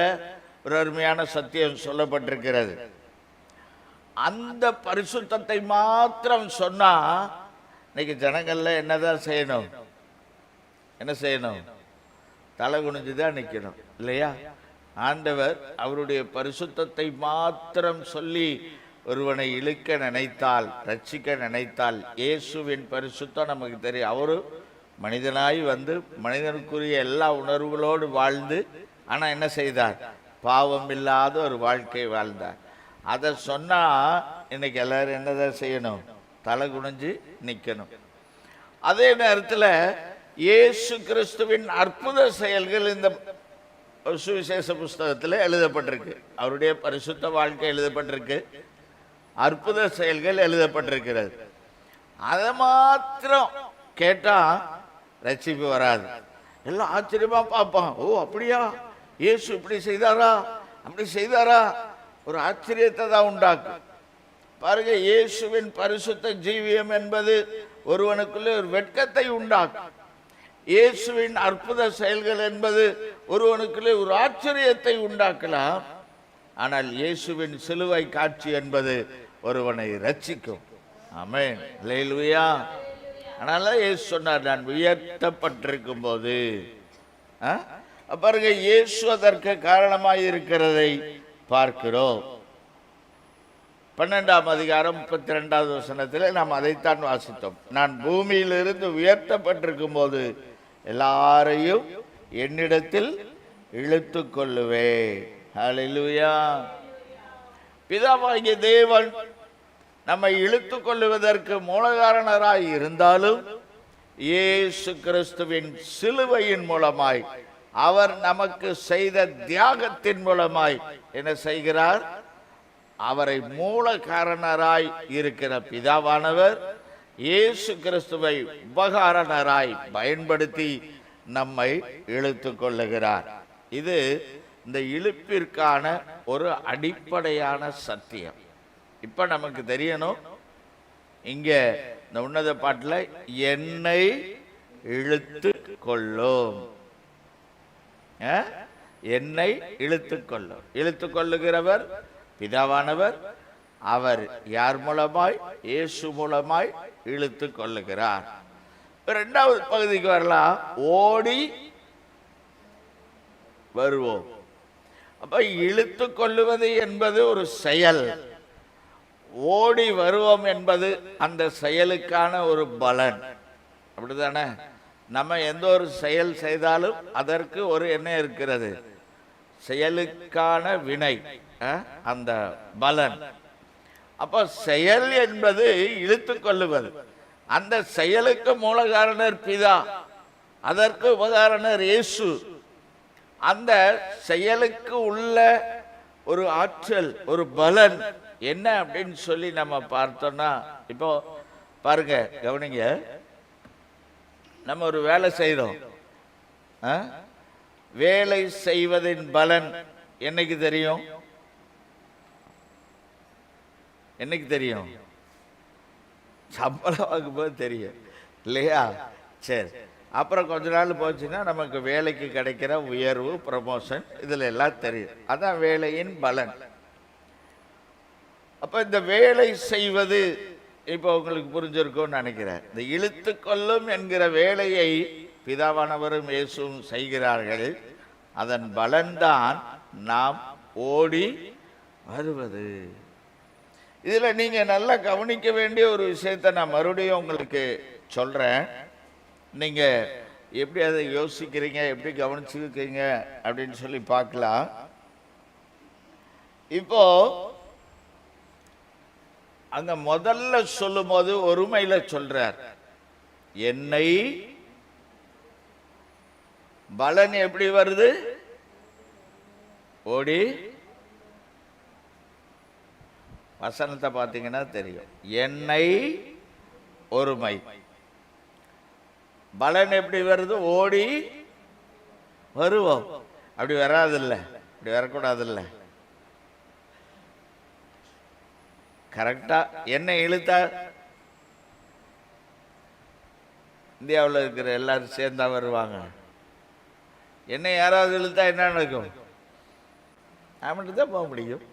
ஒரு அருமையான சத்தியம் சொல்லப்பட்டிருக்கிறது. அந்த பரிசுத்தத்தை மாத்திரம் சொன்னா இன்னைக்கு ஜனங்கள்ல என்னதான் செய்யணும்? என்ன செய்யணும்? தலை குனிஞ்சுதான் நிற்கணும் இல்லையா? ஆண்டவர் அவருடைய பரிசுத்தத்தை மாத்திரம் சொல்லி ஒருவனை இழுக்க நினைத்தால், ரட்சிக்க நினைத்தால், இயேசுவின் பரிசுத்தம் நமக்கு தெரியும். அவரு மனிதனாய் வந்து மனிதனுக்குரிய எல்லா உணர்வுகளோடு வாழ்ந்து, ஆனால் என்ன செய்தார்? பாவம் இல்லாத ஒரு வாழ்க்கை வாழ்ந்தார். அதை சொன்னா இன்னைக்கு எல்லாரும் என்னதான் செய்யணும்? தலை குனிஞ்சு நிற்கணும். அதே நேரத்தில் இயேசு கிறிஸ்துவின் அற்புத செயல்கள் இந்த சுவிசேஷ புஸ்தகத்தில் எழுதப்பட்டிருக்கு. அவருடைய பரிசுத்த வாழ்க்கை எழுதப்பட்டிருக்கு, அற்புத செயல்கள் எழுதப்பட்டிருக்கிறது. அதை மாத்திரம் கேட்டா ரட்சிப்பு வராது. எல்லாம் ஆச்சரியமா பார்ப்பான். ஓ அப்படியா, இயேசு இப்படி செய்தாரா, அப்படி செய்தாரா, ஒரு ஆச்சரியத்தை தான் உண்டாக்கும். பாருங்க, இயேசுவின் பரிசுத்த ஜீவியம் என்பது ஒருவனுக்குள்ளே ஒரு வெட்கத்தை உண்டாக்கும். இயேசுவின் அற்புத செயல்கள் என்பது ஒருவனுக்குள்ளே ஒரு ஆச்சரியத்தை உண்டாக்கலாம். ஆனால் இயேசுவின் சிலுவை காட்சி என்பது ஒருவனை ரட்சிக்கும். ஆமென், அல்லேலூயா. அதனால இயேசு சொன்னார், நான் உயர்த்தப்பட்டிருக்கும் போது. பாருங்க, இயேசு அதற்கு காரணமாய் இருக்கிறதை பார்க்கிறோம். 12ஆம் அதிகாரம் 32வது வசனத்தில் நாம் அதைத்தான் வாசித்தோம். நான் பூமியிலிருந்து உயர்த்தப்பட்டிருக்கும் போது எல்லாரையும் என்னிடத்தில் இழுத்து கொள்ளுவே. ஹல்லேலூயா. பிதாவாகிய தேவன் நம்மை இழுத்து கொள்ளுவதற்கு மூலகாரணராய் இருந்தாலும், இயேசு கிறிஸ்துவின் சிலுவையின் மூலமாய், அவர் நமக்கு செய்த தியாகத்தின் மூலமாய் என்ன செய்கிறார்? அவரை மூல காரணராய் இருக்கிற பிதாவானவர் இயேசு கிறிஸ்துவை உபகாரணராய் பயன்படுத்தி நம்மை இழுத்து கொள்ளுகிறார். இது இந்த இழுப்பிற்கான ஒரு அடிப்படையான சத்தியம். இப்ப நமக்கு தெரியணும், இங்க இந்த உன்னத பாட்டில் என்னை இழுத்து கொள்ளும், என்னை இழுத்து கொள்ளும். இழுத்து கொள்ளுகிறவர் பிதாவானவர். அவர் யார் மூலமாய்? இயேசு மூலமாய் இழுத்து கொள்ளுகிறார். இரண்டாவது பகுதிக்கு வரலாம், ஓடி வருவோம். அப்ப இழுத்து கொள்ளுவது என்பது ஒரு செயல், ஓடி வருவோம் என்பது அந்த செயலுக்கான ஒரு பலன். அப்படித்தானே? நம்ம எந்த ஒரு செயல் செய்தாலும் அதற்கு ஒரு என்ன இருக்கிறது? செயலுக்கான வினை, அந்த பலன். அப்ப செயல் என்பது இழுத்து கொள்ளுவது. அந்த செயலுக்கு மூல காரணர் பிதா, அதற்கு உபகாரணர் இயேசு. அந்த செயலுக்கு உள்ள ஒரு ஆற்றல், ஒரு பலன் என்ன அப்படின்னு சொல்லி நம்ம பார்த்தோம்னா, இப்போ பாருங்க, கவனிங்க, நம்ம ஒரு வேலை செய்யறோம். வேலை செய்வதின் பலன் என்னைக்கு தெரியும்? என்னைக்கு தெரியும்? சம்பளம் வாங்கும்போது தெரியும் இல்லையா? சரி, அப்புறம் கொஞ்ச நாள் போச்சுன்னா நமக்கு வேலைக்கு கிடைக்கிற உயர்வு, ப்ரமோஷன், இதுல எல்லாம் தெரியும். அதான் வேலையின் பலன். அப்ப இந்த வேலை செய்வது இப்போ உங்களுக்கு புரிஞ்சிருக்கும்னு நினைக்கிறேன். இந்த இழுத்து கொள்ளும் என்கிற வேலையை பிதாவானவரும் இயேசுவும் செய்கிறார்கள். அதன் பலன்தான் நாம் ஓடி வருவது. இதுல நீங்க நல்லா கவனிக்க வேண்டிய ஒரு விஷயத்தை நான் மறுபடியும் உங்களுக்கு சொல்றேன். நீங்க எப்படி அதை யோசிக்கிறீங்க, எப்படி கவனிச்சுக்கிறீங்க அப்படின்னு சொல்லி பார்க்கலாம். இப்போ அங்க முதல்ல சொல்லும் போது ஒருமையில சொல்றார், என்னை. பலன் எப்படி வருது? ஓடி. வசனத்தை பார்த்தீங்கன்னா தெரியும், என்னை ஒருமை. பலன் எப்படி வருது? ஓடி வருவோம். அப்படி வராதில்ல, இப்படி வரக்கூடாதுல்ல. கரெக்டா என்னை இழுத்தா இந்தியாவில் இருக்கிற எல்லாரும் சேர்ந்தா வருவாங்க. என்னை யாராவது இழுத்தா என்ன நடக்கும்? நான் மட்டும் தான் போக முடியும்.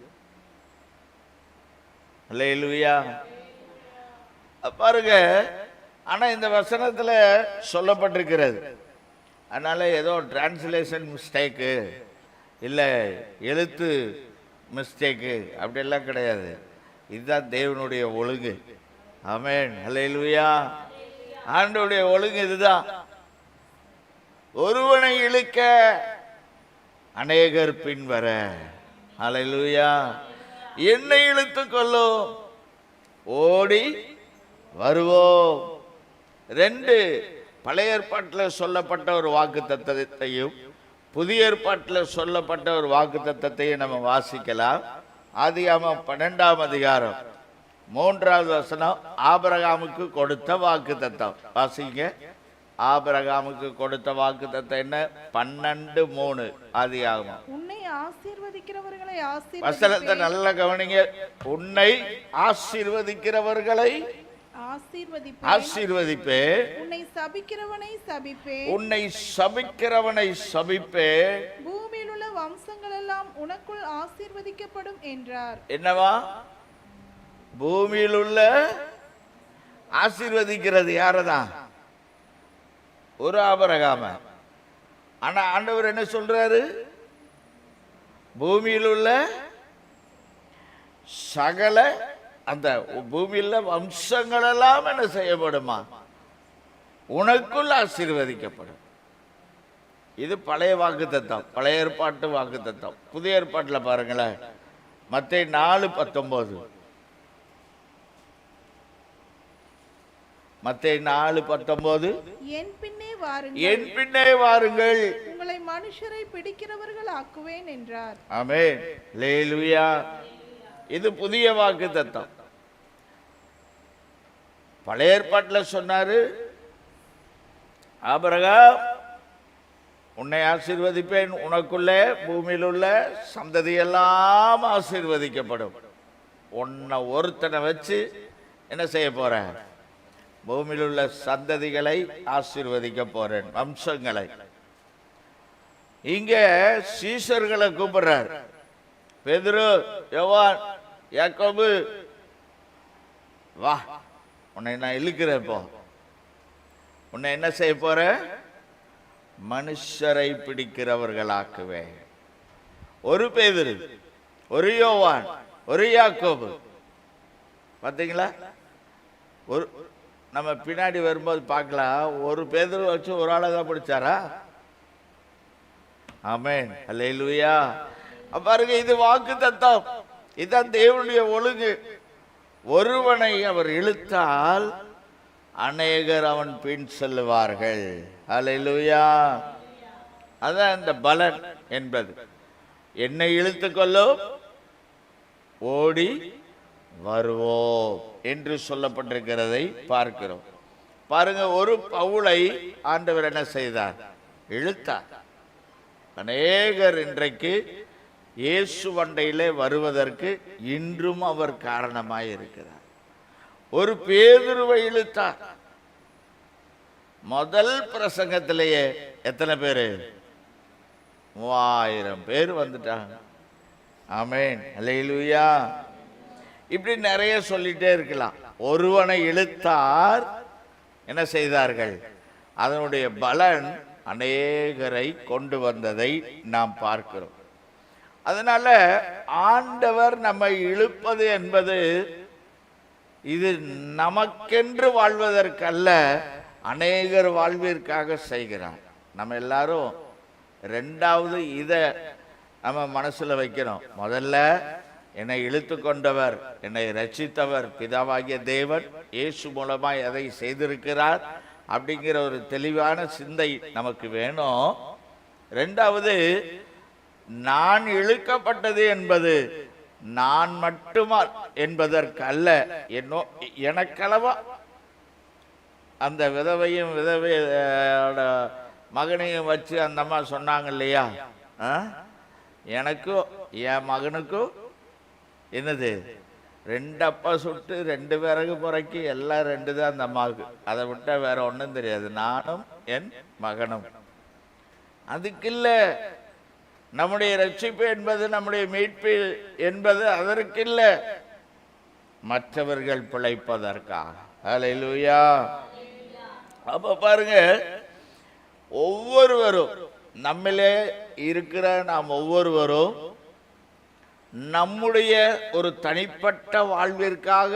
அல்லேலூயா. பாருங்க, ஆனா இந்த வசனத்துல சொல்லப்பட்டிருக்கிறது. அதனால ஏதோ டிரான்ஸ்லேஷன் மிஸ்டேக்கு இல்லை எழுத்து மிஸ்டேக்கு அப்படியெல்லாம் கிடையாது. இதுதான் தேவனுடைய ஒழுங்கு. ஆமென். அல்லேலூயா. ஆண்டவருடைய ஒழுங்கு இதுதான். ஒருவனை இழுக்க அநேகர் பின்வர. அல்லேலூயா. என்னை இழுத்துக் கொள்ளும், ஓடி வருவோம். 2 பழைய ஏற்பாட்டில் சொல்லப்பட்ட ஒரு வாக்கு தத்தத்தையும் புதிய ஏற்பாட்டில் சொல்லப்பட்ட ஒரு வாக்கு தத்தத்தையும் நம்ம வாசிக்கலாம். ஆதியாகமம் 12ஆம் அதிகாரம் 3வது வசனம். ஆபிரகாமுக்கு கொடுத்த வாக்கு தத்தம் வாசிங்க. ஆபிரகாமுக்கு கொடுத்த வாக்கு தத்தம் என்ன? 12:3 ஆதியாகமம். உன்னை ஆசீர்வதிக்கிறவர்களை வசனத்தை நல்லா கவனிங்க. உன்னை ஆசீர்வதிக்கிறவர்களை ஆசீர்வதிப்பே, உன்னை சபிக்கிறவனை சபிப்பே, உன்னை சபிக்கிறவனை சபிப்பே, பூமியில் உள்ள வம்சங்கள் எல்லாம் உனக்குள் ஆசீர்வதிக்கப்படும் என்றார். என்னவா? பூமியில் உள்ள ஆசீர்வதிக்கிறது யாரதான்? ஒரு ஆபிரகாம. ஆனா ஆண்டவர் என்ன சொல்றாரு? பூமியில் உள்ள சகல அந்த பூமியில் வம்சங்கள் எல்லாம் என்ன செய்யப்படுமா? உனக்குள் ஆசீர்வதிக்கப்படும். இது பழைய வாக்கு தத்தம், பழைய ஏற்பாட்டு வாக்கு தத்தம். புதிய ஏற்பாட்டில் பாருங்களேன், மத்தேயு 4:19. மத்தேயு 4:19. என் பின்னே வாருங்கள், என் பின்னே வாருங்கள், உங்களை மனுஷரை பிடிக்கிறவர்கள் ஆக்குவேன் என்றார். ஆமென். அல்லேலூயா. இது புதிய வாக்கு தத்தம். பழைய ஏற்பாட்டில் சொன்னாரு, ஆபிரகாம் உன்னை ஆசீர்வதிப்பேன், உனக்குள்ளே பூமியில் உள்ள சந்ததியெல்லாம் ஆசீர்வதிக்கப்படும். உன்னை ஒருத்தனை வச்சு என்ன செய்ய போறேன்? பூமியில் உள்ள சந்ததிகளை ஆசீர்வதிக்க போறேன், வம்சங்களை. இங்க சீஷர்களை கூப்பிடுறார். பேதுரு, யோவான், யாக்கோபு, வா, உன்னை நான் இழுக்கிறேன். இப்போ உன்னை என்ன செய்ய போற? மனுஷரை பிடிக்கிறவர்களாக்குவேன். ஒரு பேதுரு, ஒரு யோவான், ஒரு யாக்கோபு. பார்த்தீங்களா? ஒரு நம்ம பின்னாடி வரும்போது பார்க்கலாம், ஒரு பேதுரு வச்சு ஒரு ஆளை தான் பிடிச்சாரா? ஆமென். அல்லேலூயா. பாருங்க, இது வாக்கு தத்தம். இதுதான் தேவனுடைய ஒழுங்கு. ஒருவனை அவர் இழுத்தால் அநேகர் அவன் பின் செல்லுவார்கள். அல்லேலூயா. அதான் இந்த பலன் என்பது. என்னை இழுத்துக் கொள்ளும், ஓடி வருவோம் என்று சொல்லப்பட்டிருக்கிறதை பார்க்கிறோம். பாருங்க, ஒரு பவுலை ஆண்டவர் என்ன செய்தார்? இழுத்தார். அநேகர் இன்றைக்கு இயேசு வண்டையிலே வருவதற்கு இன்றும் அவர் காரணமாய் இருக்கிறார். ஒரு பேதுருவை இழுத்தார். முதல் பிரசங்கத்திலேயே எத்தனை பேரு? 3000 பேர் வந்துட்டாங்க. ஆமென். அல்லேலூயா. இப்படி நிறைய சொல்லிட்டே இருக்கலாம். ஒருவனை இழுத்தார், என்ன செய்தார்கள்? அதனுடைய பலன் அநேகரை கொண்டு வந்ததை நாம் பார்க்கிறோம். அதனால ஆண்டவர் நம்மை இழுப்பது என்பது இது நமக்கென்று வாழ்வதற்கல்ல, அநேகர் வாழ்விற்காக செய்கிறார். நம்ம எல்லாரும் 2வது இதை நம்ம மனசுல வைக்கணும். முதல்ல என்னை இழுத்து கொண்டவர், என்னை ரட்சித்தவர் பிதாவாகிய தேவன், இயேசு மூலமாய் எதை செய்திருக்கிறார் அப்படிங்கிற ஒரு தெளிவான சிந்தை நமக்கு வேணும். 2வது, நான் இழுக்கப்பட்டது என்பது நான் மட்டுமா என்பதற்கு அல்ல, எனக்களவா அந்த விதவையும் விதவையோட மகனையும் வச்சு அந்த அம்மா சொன்னாங்க இல்லையா, எனக்கும் என் மகனுக்கும் என்னது 2 அப்பா சுட்டு 2 விறகு புறக்கி எல்லாம் 2 தான் அந்த அம்மாவுக்கு. அதை விட்டா வேற ஒன்றும் தெரியாது. நானும் என் மகனும். அதுக்கு இல்லை. நம்முடைய ரட்சிப்பு என்பது, நம்முடைய மீட்பு என்பது அதற்கு இல்லை, மற்றவர்கள் பிழைப்பதற்காக. ஹல்லேலூயா. அப்ப பாருங்க, ஒவ்வொருவரும் நம்மிலே இருக்கிற நாம் ஒவ்வொருவரும் நம்முடைய ஒரு தனிப்பட்ட வாழ்விற்காக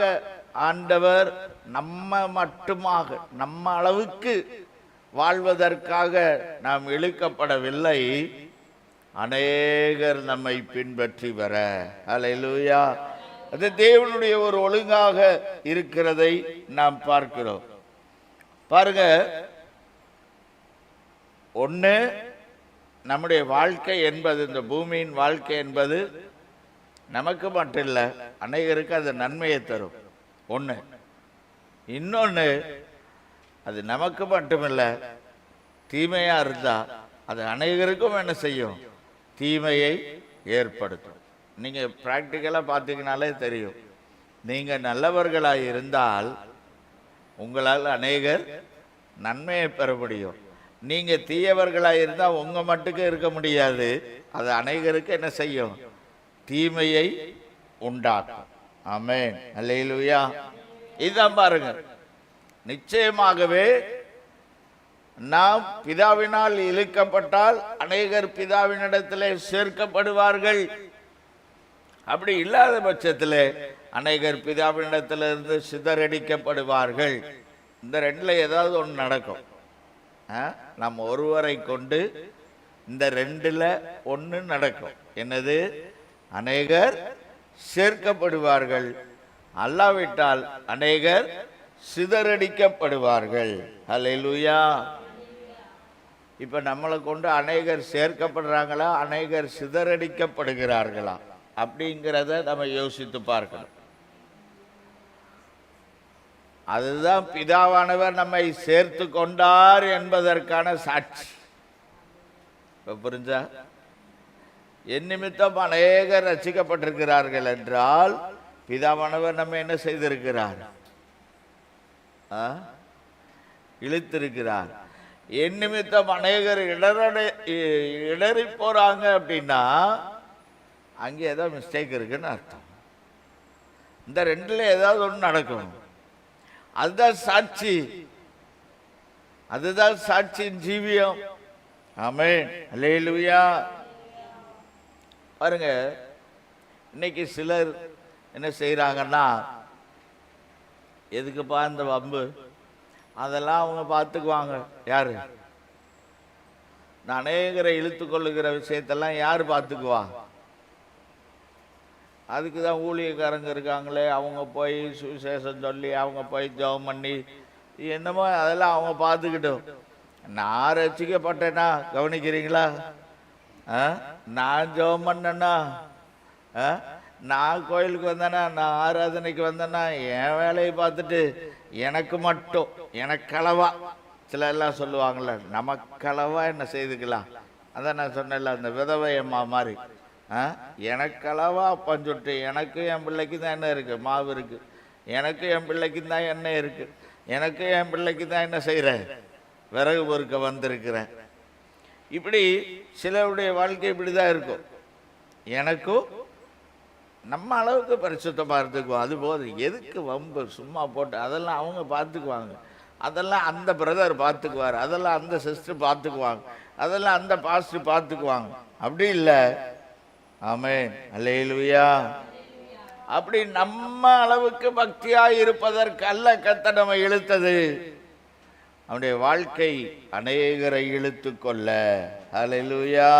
ஆண்டவர் நம்ம மட்டுமாக நம்ம அளவுக்கு வாழ்வதற்காக நாம் இழுக்கப்படவில்லை. அநேகர் நம்மை பின்பற்றி வர. ஹல்லேலூயா. அது தேவனுடைய ஒரு ஒழுங்காக இருக்கிறதை நாம் பார்க்கிறோம். பாருங்க, ஒன்று, நம்முடைய வாழ்க்கை என்பது, இந்த பூமியின் வாழ்க்கை என்பது நமக்கு மட்டும் இல்லை, அநேகருக்கு அது நன்மையை தரும். ஒன்று. இன்னொன்று, அது நமக்கு மட்டுமில்லை, தீமையா இருந்தா அது அநேகருக்கும் என்ன செய்யும்? தீமையை ஏற்படுத்தும். நீங்க பிராக்டிக்கலா பார்த்தீங்கனாலே தெரியும். நீங்க நல்லவர்களாக இருந்தால் உங்களால் அநேகர் நன்மையை பெற முடியும். நீங்க தீயவர்களாக இருந்தால் உங்க மட்டுக்கு இருக்க முடியாது, அது அநேகருக்கு என்ன செய்யும்? தீமையை உண்டாக்கும். ஆமென். அல்லேலூயா. இதான் பாருங்க, நிச்சயமாகவே நாம் பிதாவினால் இழுக்கப்பட்டால் அநேகர் பிதாவினிடத்திலே சேர்க்கப்படுவார்கள். அப்படி இல்லாத பட்சத்திலே அநேகர் பிதாவினிடத்திலிருந்து சிதறடிக்கப்படுவார்கள். இந்த ரெண்டுல ஏதாவது ஒன்று நடக்கும். நாம் ஒருவரை கொண்டு இந்த ரெண்டுல ஒன்று நடக்கும். என்னது? அநேகர் சேர்க்கப்படுவார்கள், அல்லாவிட்டால் அநேகர் சிதறடிக்கப்படுவார்கள். ஹல்லேலூயா. இப்ப நம்மளை கொண்டு அநேகர் சேர்க்கப்படுறாங்களா, அநேகர் சிதறடிக்கப்படுகிறார்களா அப்படிங்கிறத நம்ம யோசித்து பார்க்கணும். அதுதான் பிதாவானவர் நம்மை சேர்த்து கொண்டார் என்பதற்கான சாட்சி. இப்ப புரிஞ்சா? என் நிமித்தம் அநேகர் ரட்சிக்கப்பட்டிருக்கிறார்கள் என்றால் பிதாவானவர் நம்ம என்ன செய்திருக்கிறார்? இழுத்திருக்கிறார். என் நிமித்தம் அநேகர் இடறி போறாங்க அப்படின்னா அங்கே ஏதோ மிஸ்டேக் இருக்குன்னு அர்த்தம். இந்த ரெண்டுல ஏதாவது ஒன்று நடக்கும். அதுதான் சாட்சி, அதுதான் சாட்சியின் ஜீவியம். ஆமென். அல்லேலூயா. பாருங்க, இன்னைக்கு சிலர் என்ன செய்யறாங்கன்னா, எதுக்குப்பா இந்த வம்பு, அதெல்லாம் அவங்க பார்த்துக்குவாங்க. யாரு? நான் அநேகரை இழுத்து கொள்ளுகிற விஷயத்தெல்லாம் யார் பார்த்துக்குவா? அதுக்கு தான் ஊழியக்காரங்க இருக்காங்களே, அவங்க போய் சுவிசேஷம் சொல்லி அவங்க போய் ஜெபம் பண்ணி என்னமோ அதெல்லாம் அவங்க பார்த்துக்கிட்டோம். நான் ரசிக்கப்பட்டேன்னா கவனிக்கிறீங்களா? நான் ஜெபம் பண்ணேன்னா, நான் கோயிலுக்கு வந்தேன்னா, நான் ஆராதனைக்கு வந்தேன்னா, என் வேலையை பார்த்துட்டு எனக்கு மட்டும் எனக்களவா சில எல்லாம் சொல்லுவாங்கள்ல, நமக்களவா என்ன செய்துக்கலாம். அதான் நான் சொன்னேன்ல, அந்த விதவை அம்மா மாதிரி, எனக்களவா பஞ்சுட்டு எனக்கு என் பிள்ளைக்கு தான் என்ன இருக்கு? மாவு இருக்கு. எனக்கு என் பிள்ளைக்கு தான் எண்ணெய் இருக்கு. எனக்கு என் பிள்ளைக்கு தான் என்ன செய்கிறேன்? விறகு பொறுக்க வந்திருக்கிறேன். இப்படி சிலருடைய வாழ்க்கை இப்படிதான் இருக்கும். எனக்கும் நம்ம அளவுக்கு பரிசுத்தமாக இருந்துக்குவோம். அது போதும். எதுக்கு வம்பு? சும்மா போட்டு அதெல்லாம் அவங்க பார்த்துக்குவாங்க, அதெல்லாம் அந்த பிரதர் பார்த்துக்குவார், அதெல்லாம் அந்த சிஸ்டர் பார்த்துக்குவாங்க, அதெல்லாம் அந்த பாஸ்டர் பார்த்துக்குவாங்க. அப்படி இல்லை. ஆமென். அல்லேலூயா. அப்படி நம்ம அளவுக்கு பக்தியாய் இருப்பதற்கு அல்ல கர்த்தர் நம்மை இழுத்தது. அவனுடைய வாழ்க்கை அநேகரை இழுத்து கொள்ள. அல்லேலூயா.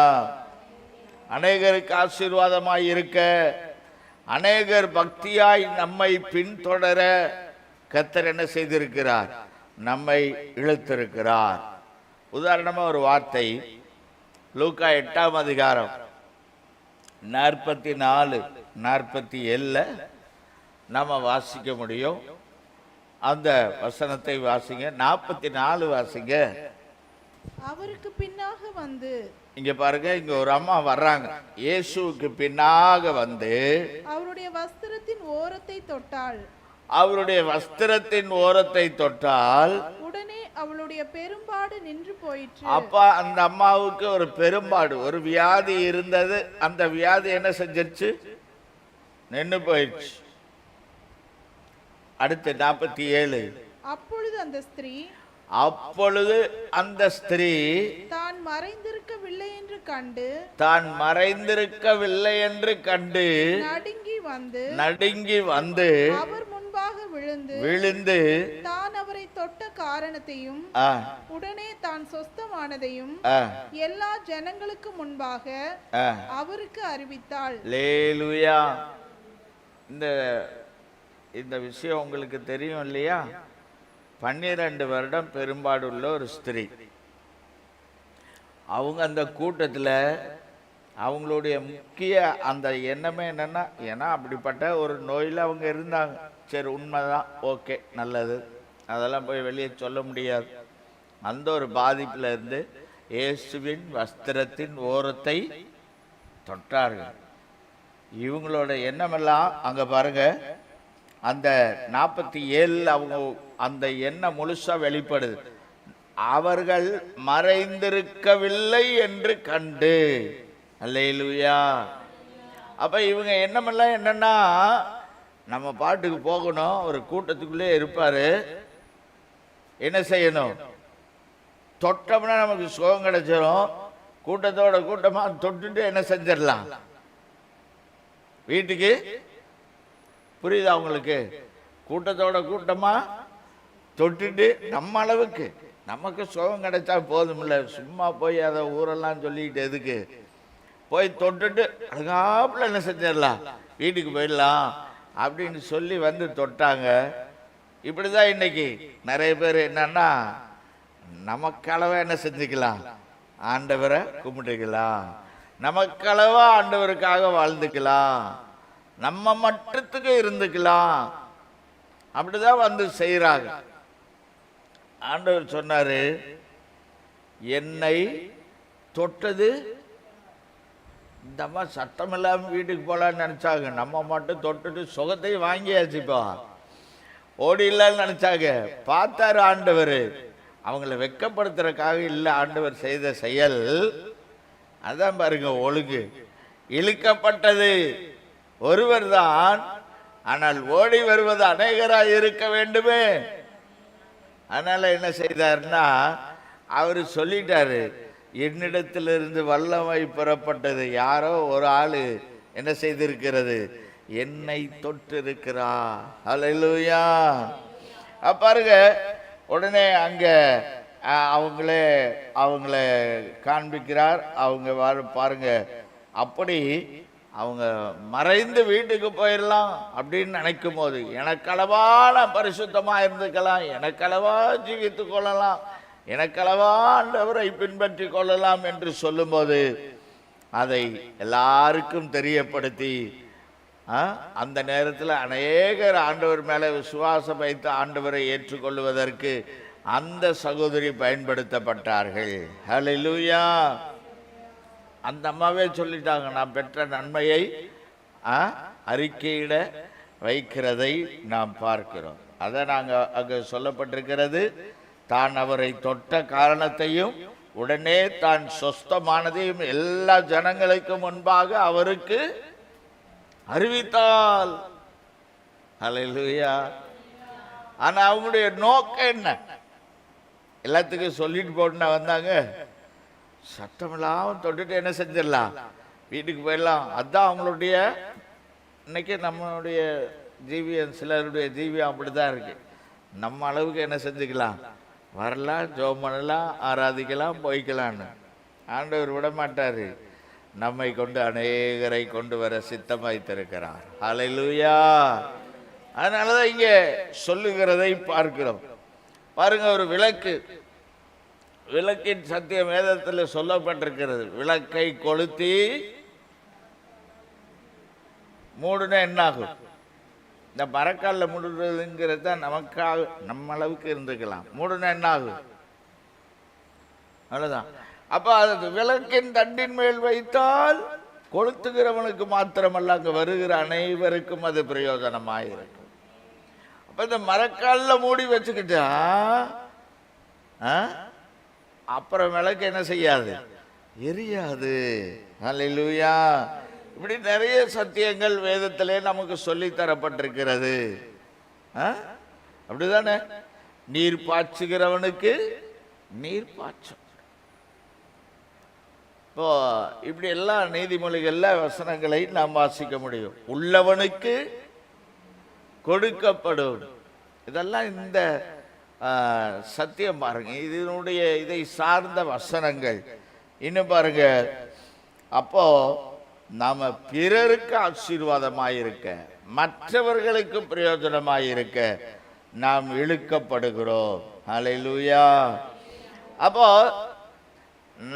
அநேகருக்கு ஆசீர்வாதமாய் இருக்க, அநேகர் பக்தியாய் நம்மை பின்தொடர கர்த்தர் என்ன செய்திருக்கிறார்? நம்மை இழுத்திருக்கிறார். உதாரணமா ஒரு வார்த்தை, லூக்கா 8ஆம் அதிகாரம் 44, 47 நம்ம வாசிக்க முடியும். அந்த வசனத்தை வாசிங்க. 44 வாசிங்க. அவருக்கு பின்னாக வந்து இங்க பாருங்க, இங்க ஒரு அம்மா வர்றாங்க. இயேசுவுக்கு பின்னாக வந்து அவருடைய வஸ்திரத்தின் ஓரத்தை தொட்டாள். அவருடைய வஸ்திரத்தின் ஓரத்தை தொட்டால் உடனே அவளுடைய பெரும்பாடு நின்று போயிற்று. அப்ப அந்த அம்மாவுக்கு ஒரு பெரும்பாடு, ஒரு வியாதி இருந்தது. அந்த வியாதி என்ன செஞ்சிருச்சு? நின்று போயிடுச்சு. அடுத்து 47. அப்பொழுது அந்த ஸ்திரீ தான் மறைந்திருக்கவில்லை என்று கண்டு நடுங்கி வந்து அவர் முன்பாக விழுந்து தான் அவரை தொட்ட காரணத்தையும் உடனே தான் சொஸ்தமானதையும் எல்லா ஜனங்களுக்கு முன்பாக அவருக்கு அறிவித்தாள். அல்லேலூயா. இந்த விஷயம் உங்களுக்கு தெரியும் இல்லையா? 12 வருடம் பெரும்பாடுள்ள ஒரு ஸ்திரீ. அவங்க அந்த கூட்டத்தில் அவங்களுடைய முக்கிய அந்த எண்ணமே என்னன்னா, ஏன்னா அப்படிப்பட்ட ஒரு நோயில் அவங்க இருந்தாங்க. சரி, உண்மைதான், ஓகே, நல்லது, அதெல்லாம் போய் வெளியே சொல்ல முடியாது. அந்த ஒரு பாதிப்பில் இருந்து இயேசுவின் வஸ்திரத்தின் ஓரத்தை தொட்டார்கள். இவங்களோட எண்ணமெல்லாம் அங்கே பாருங்க, அந்த 47 அவங்க அந்த எண்ணம் முழுசா வெளிப்படுது. அவர்கள் மறைந்திருக்கவில்லை என்று கண்டு. அல்லேலூயா. அப்ப இவங்க எண்ணமெல்லாம் என்னன்னா, நம்ம பாட்டுக்கு போகணும், ஒரு கூட்டத்துக்குள்ளே இருப்பாரு, என்ன செய்யணும்? தொட்டோம்னா நமக்கு சுகம் கிடைச்சிடும். கூட்டத்தோட கூட்டமா தொட்டுட்டு என்ன செஞ்சிடலாம்? வீட்டுக்கு. புரியுதா உங்களுக்கு? கூட்டத்தோட கூட்டமா தொட்டுட்டு நம்ம அளவுக்கு நமக்கு சுகம் கிடைச்சா போதும் இல்லை. சும்மா போய் அதை ஊரெல்லாம் சொல்லிட்டு எதுக்கு? போய் தொட்டுட்டு அழகாப்புல என்ன செஞ்சிடலாம், வீட்டுக்கு போயிடலாம் அப்படின்னு சொல்லி வந்து தொட்டாங்க. இப்படிதான் இன்னைக்கு நிறைய பேர் என்னன்னா, நமக்களவா என்ன செஞ்சுக்கலாம், ஆண்டவரை கும்பிட்டுக்கலாம், நமக்களவா ஆண்டவருக்காக வாழ்ந்துக்கலாம், நம்ம மட்டத்துக்கு இருந்துக்கலாம், அப்படிதான் வந்து செய்யறாங்க. ஆண்டவர் சொன்னாரு, என்னை தொட்டது. இந்த அம்மா சட்டம் இல்லாம வீட்டுக்கு போலான்னு நினைச்சாங்க. நம்ம மட்டும் தொட்டுட்டு சுகத்தை வாங்கியாச்சுப்பா, ஓடிடலான்னு நினைச்சாங்க. பார்த்தாரு ஆண்டவர், அவங்கள வெட்கப்படுத்துறதுக்காக இல்லை ஆண்டவர் செய்த செயல். அதான் பாருங்க, ஒழுங்கு. இழுக்கப்பட்டது ஒருவர் தான், ஆனால் ஓடி வருவது அநேகராய் இருக்க வேண்டுமே. அதனால என்ன செய்தார்னா, அவரு சொல்லிட்டாரு, என்னிடத்திலிருந்து வல்லமை பெறப்பட்டது. யாரோ ஒரு ஆளு என்ன செய்திருக்கிறது, என்னை தொட்டு இருக்கிறா. அல்லேலூயா. பாருங்க, உடனே அங்க அவங்கள காண்பிக்கிறார். அவங்க பாருங்க, அப்படி அவங்க மறைந்து வீட்டுக்கு போயிடலாம் அப்படின்னு நினைக்கும் போது, எனக்களவான பரிசுத்தமா இருந்துக்கலாம், எனக்களவா ஜீவித்து கொள்ளலாம், எனக்களவா ஆண்டவரை பின்பற்றி கொள்ளலாம் என்று சொல்லும்போது, அதை எல்லாருக்கும் தெரியப்படுத்தி அந்த நேரத்தில் அநேகர் ஆண்டவர் மேலே விசுவாசம் வைத்து ஆண்டவரை ஏற்றுக்கொள்வதற்கு அந்த சகோதரி பயன்படுத்தப்பட்டார்கள். ஹல்லேலூயா. அந்த அம்மாவே சொல்லிட்டாங்க, நான் பெற்ற நன்மையை அறிக்கையிட வைக்கிறதை நாம் பார்க்கிறோம். அதை நாங்கள் அங்கே சொல்லப்பட்டிருக்கிறது, தான் அவரை தொட்ட காரணத்தையும் உடனே தான் சொஸ்தமானதையும் எல்லா ஜனங்களுக்கு முன்பாக அவருக்கு அறிவித்தாள். ஹல்லேலூயா. ஆனா அவங்களுடைய நோக்கம் என்ன? எல்லாத்துக்கும் சொல்லிட்டு போட்டுனா வந்தாங்க, சத்தமில்லாமல் தொட்டுட்டு என்ன செஞ்சிடலாம், வீட்டுக்கு போயிடலாம். அதுதான் அவங்களுடைய. இன்னைக்கு நம்மளுடைய ஜீவியம், சிலருடைய ஜீவியம் அப்படிதான் இருக்கு. நம்ம அளவுக்கு என்ன செஞ்சுக்கலாம், வரலாம், ஜெபம் பண்ணலாம், ஆராதிக்கலாம், போய்க்கலான்னு. ஆண்டவர் விட மாட்டாரு. நம்மை கொண்டு அநேகரை கொண்டு வர சித்தமாய்த்திருக்கிறார். ஹல்லேலூயா. அதனாலதான் இங்க சொல்லுகிறதை பார்க்கிறோம். பாருங்க, ஒரு விளக்கு, விளக்கின் சத்திய வேதத்தில் சொல்லப்பட்டிருக்கிறது. விளக்கை கொளுத்தி மூடுனா என்னாகும்? இந்த மரக்கால மூடுறதுங்கிறது தான் நமக்காக, நம்ம அளவுக்கு இருந்துக்கலாம். மூடுனா என்னாகும்? அவ்வளவுதான். அப்ப அது விளக்கின் தண்டின் மேல் வைத்தால் கொளுத்துகிறவனுக்கு மாத்திரமல்ல, அங்க வருகிற அனைவருக்கும் அது பிரயோஜனமாயிருக்கும். அப்ப இந்த மரக்கால்ல மூடி வச்சுக்கிட்டா அப்புறம் விளக்கு என்ன செய்யாது? எரியாது. அல்லேலூயா. இப்படி நிறைய சத்தியங்கள் வேதத்திலே நமக்கு சொல்லி தரப்பட்டிருக்கிறது. அப்படிதானே? நீர் பாய்ச்சுகிறவனுக்கு நீர் பாய்ச்சும். இப்போ இப்படி எல்லா நீதிமொழிகள்ல வசனங்களை நாம் வாசிக்க முடியும். உள்ளவனுக்கு கொடுக்கப்படும். இதெல்லாம் இந்த சத்தியம் பாருங்க, இதனுடைய இதை சார்ந்த வசனங்கள். இன்னும் பாருங்க, அப்போ நாம பிறருக்கு ஆசீர்வாதமாயிருக்க, மற்றவர்களுக்கு பிரயோஜனமாயிருக்க நாம் இழுக்கப்படுகிறோம். அல்லேலூயா. அப்போ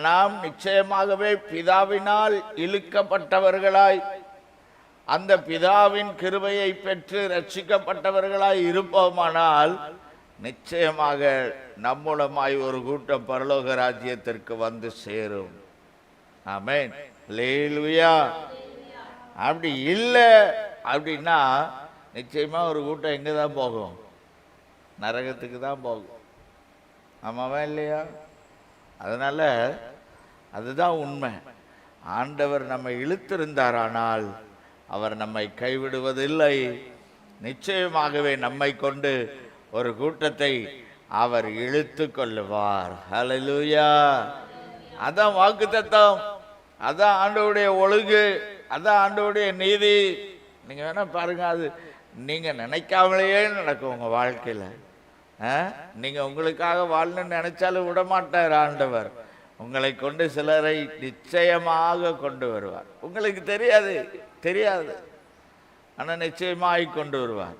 நாம் நிச்சயமாகவே பிதாவினால் இழுக்கப்பட்டவர்களாய், அந்த பிதாவின் கிருபையை பெற்று ரட்சிக்கப்பட்டவர்களாய் இருப்போமானால் நிச்சயமாக நம்மூலமாய் ஒரு கூட்டம் பரலோக ராஜ்யத்திற்கு வந்து சேரும். ஆமென். அல்லேலூயா. அப்படி இல்லை அப்படின்னா நிச்சயமா ஒரு கூட்டம் எங்க தான் போகும்? நரகத்துக்கு தான் போகும். ஆமாவா இல்லையா? அதனால அதுதான் உண்மை. ஆண்டவர் நம்மை இழுத்திருந்தாரானால் அவர் நம்மை கைவிடுவதில்லை. நிச்சயமாகவே நம்மை கொண்டு ஒரு கூட்டத்தை அவர் இழுத்து கொள்ளுவார். ஹல்லேலூயா. அதான் வாக்குத்தத்தம், அதான் ஆண்டவருடைய ஒழுங்கு, அதான் ஆண்டவருடைய நீதி. நீங்க வேணா பாருங்க, அது நீங்க நினைக்காமலேயே நடக்கும் உங்க வாழ்க்கையில. நீங்க உங்களுக்காக வாழணும்னு நினைச்சாலும் விடமாட்டார் ஆண்டவர். உங்களை கொண்டு சிலரை நிச்சயமாக கொண்டு வருவார். உங்களுக்கு தெரியாது, ஆனா நிச்சயமாய் கொண்டு வருவார்.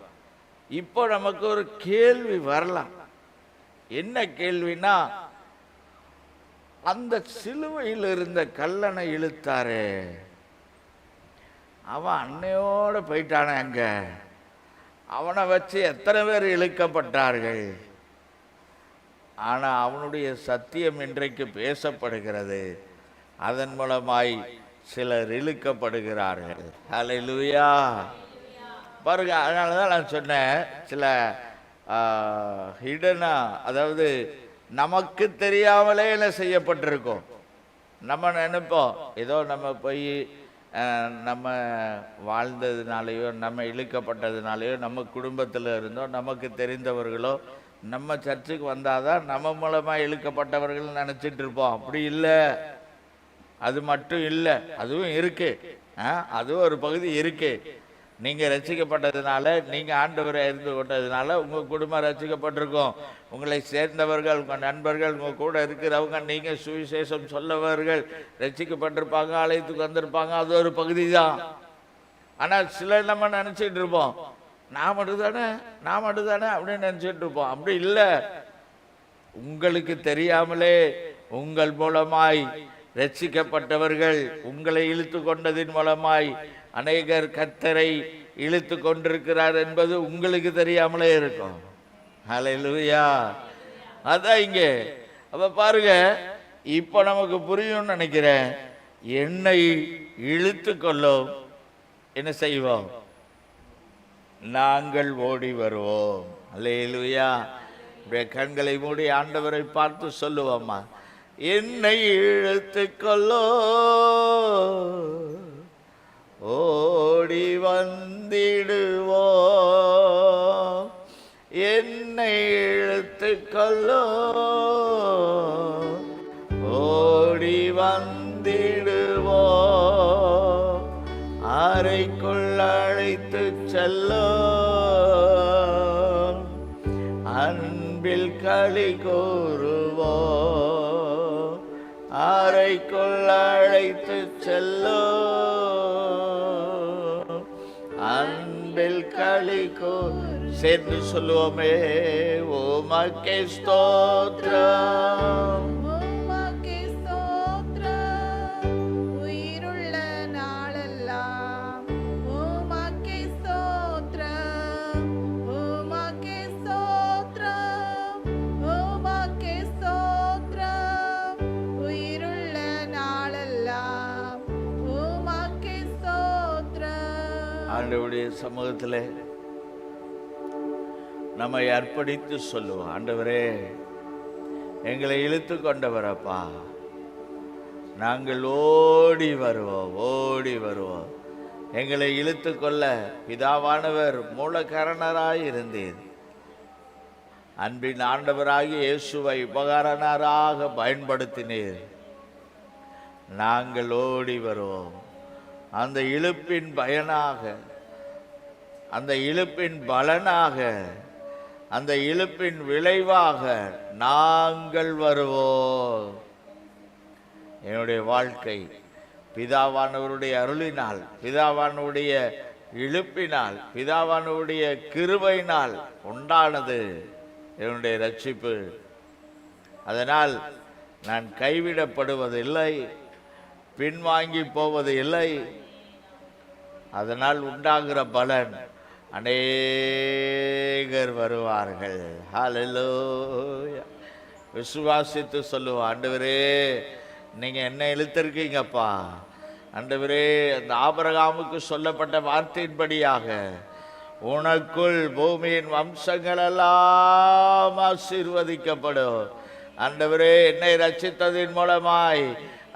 இப்போ நமக்கு ஒரு கேள்வி வரலாம். என்ன கேள்வினா, அந்த சிலுவையில் இருந்த கல்லனை இழுத்தாரே, அவன் அன்னையோட போயிட்டானே, அங்க அவனை வச்சு எத்தனை பேர் இழுக்கப்பட்டார்கள். ஆனா அவனுடைய சத்தியம் இன்றைக்கு பேசப்படுகிறது. அதன் மூலமாய் சிலர் இழுக்கப்படுகிறார்கள். ஹல்லேலூயா. பாருங்க, அதனாலதான் நான் சொன்னேன், சில ஹிடனா, அதாவது நமக்கு தெரியாமலே என்ன செய்யப்பட்டிருக்கோம். நம்ம நினைப்போம் ஏதோ நம்ம போய் நம்ம வாழ்ந்ததுனாலேயோ, நம்ம இழுக்கப்பட்டதுனாலேயோ, நம்ம குடும்பத்தில் இருந்தோ, நமக்கு தெரிந்தவர்களோ நம்ம சர்ச்சுக்கு வந்தாதான் நம்ம மூலமாக இழுக்கப்பட்டவர்கள் நினச்சிட்டு இருப்போம். அப்படி இல்லை. அது மட்டும் இல்லை, அதுவும் இருக்கு. அதுவும் ஒரு பகுதி இருக்கு. நீங்கள் ரட்சிக்கப்பட்டதுனால, நீங்கள் ஆண்டவரை அறிந்து கொண்டதுனால உங்கள் குடும்பம் ரட்சிக்கப்பட்டிருக்கும். உங்களை சேர்ந்தவர்கள், உங்கள் நண்பர்கள், உங்கள் கூட இருக்கிறவங்க, நீங்கள் சுவிசேஷம் சொல்லவர்கள் ரட்சிக்கப்பட்டிருப்பாங்க, ஆலயத்துக்கு வந்திருப்பாங்க. அது ஒரு பகுதி தான். ஆனால் சிலர் நம்ம நினச்சிட்டு இருப்போம், நான் மட்டும்தானே அப்படின்னு நினச்சிட்டு இருப்போம். அப்படி இல்லை. உங்களுக்கு தெரியாமலே உங்கள் மூலமாய் ரட்சிக்கப்பட்டவர்கள், உங்களை இழுத்து கொண்டதின் மூலமாய் அநேகர் கர்த்தரை இழுத்து கொண்டிருக்கிறார் என்பது உங்களுக்கு தெரியாமலே இருக்கும். ஹல்லேலூயா. அதான் இங்கே. அப்ப பாருங்க, இப்போ நமக்கு புரியும்னு நினைக்கிறேன். என்னை இழுத்து கொள்ளும் என்ன செய்வோம்? நாங்கள் ஓடி வருவோம். அல்லேலூயா. கண்களை மூடி ஆண்டவரை பார்த்து சொல்லுவோம்மா, என்னை இழுத்து கொள்ளோ, ஓடி வந்திடுவோ, என்னை இழுத்து கொள்ளோ, ஓடி வந்திடுவோ, அறைக்குள் அழைத்து செல்லோ, அன்பில் களி கூறுவோ, அறைக்குள் அழைத்து செல்லோ, அன்பில் களி சேர்ந்து சொல்லுவோமே. உமக்கே ஸ்தோத்திரம், உமக்கே ஸ்தோத்திரம், உயிருள்ள நாளெல்லாம் உமக்கே ஸ்தோத்திரம், உமக்கே ஸ்தோத்திரம், உமக்கே ஸ்தோத்திரம், ஆண்டவருடைய சமூகத்தில் நம்மை அர்ப்பணித்து சொல்லுவோம். ஆண்டவரே, எங்களை இழுத்து கொண்டவரப்பா, நாங்கள் ஓடி வருவோம், ஓடி வருவோம். எங்களை இழுத்து கொள்ள பிதாவானவர் மூலகாரணராய் இருந்தீர். அன்பின் ஆண்டவராகிய இயேசுவை உபகாரனராக பயன்படுத்தினீர். நாங்கள் ஓடி வருவோம். அந்த இழுப்பின் பயனாக, அந்த இழுப்பின் பலனாக, அந்த இழுப்பின் விளைவாக நாங்கள் வருவோம். என்னுடைய வாழ்க்கை பிதாவானவருடைய அருளினால், பிதாவானவருடைய இழுப்பினால், பிதாவானவருடைய கிருபையினால் உண்டானது என்னுடைய ரட்சிப்பு. அதனால் நான் கைவிடப்படுவதில்லை, பின்வாங்கி போவது இல்லை. அதனால் உண்டாகிற பலன், அநேகர் வருவார்கள். ஹல்லேலூயா. விசுவாசித்து சொல்லுவோம், ஆண்டவரே நீங்க என்ன இழுத்திருக்கீங்கப்பா. ஆண்டவரே, அந்த ஆபிரகாமுக்கு சொல்லப்பட்ட வார்த்தையின்படியாக உனக்குள் பூமியின் வம்சங்கள் எல்லாம் ஆசீர்வதிக்கப்படும். ஆண்டவரே, என்னை ரட்சித்ததின் மூலமாய்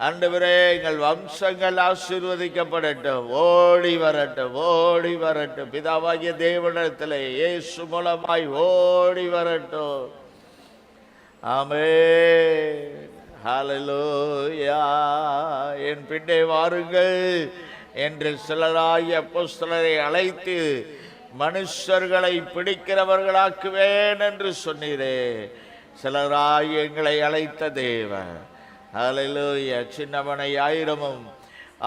ஆண்டவரே எங்கள் வம்சங்கள் ஆசீர்வதிக்கப்படட்டும். ஓடி வரட்டும், ஓடி வரட்டும். பிதாவாகிய தேவனிடத்தில் இயேசு மூலமாய் ஓடி வரட்டும். ஆமென். ஹல்லேலூயா. என் பின்னே வாருங்கள் என்று சிலராகிய அப்போஸ்தலரை அழைத்து மனுஷர்களை பிடிக்கிறவர்களாக்குவேன் என்று சொன்னீரே. சிலராய் எங்களை அழைத்த தேவன். ஹல்லேலூயா. சின்னவனை 1000-ம்,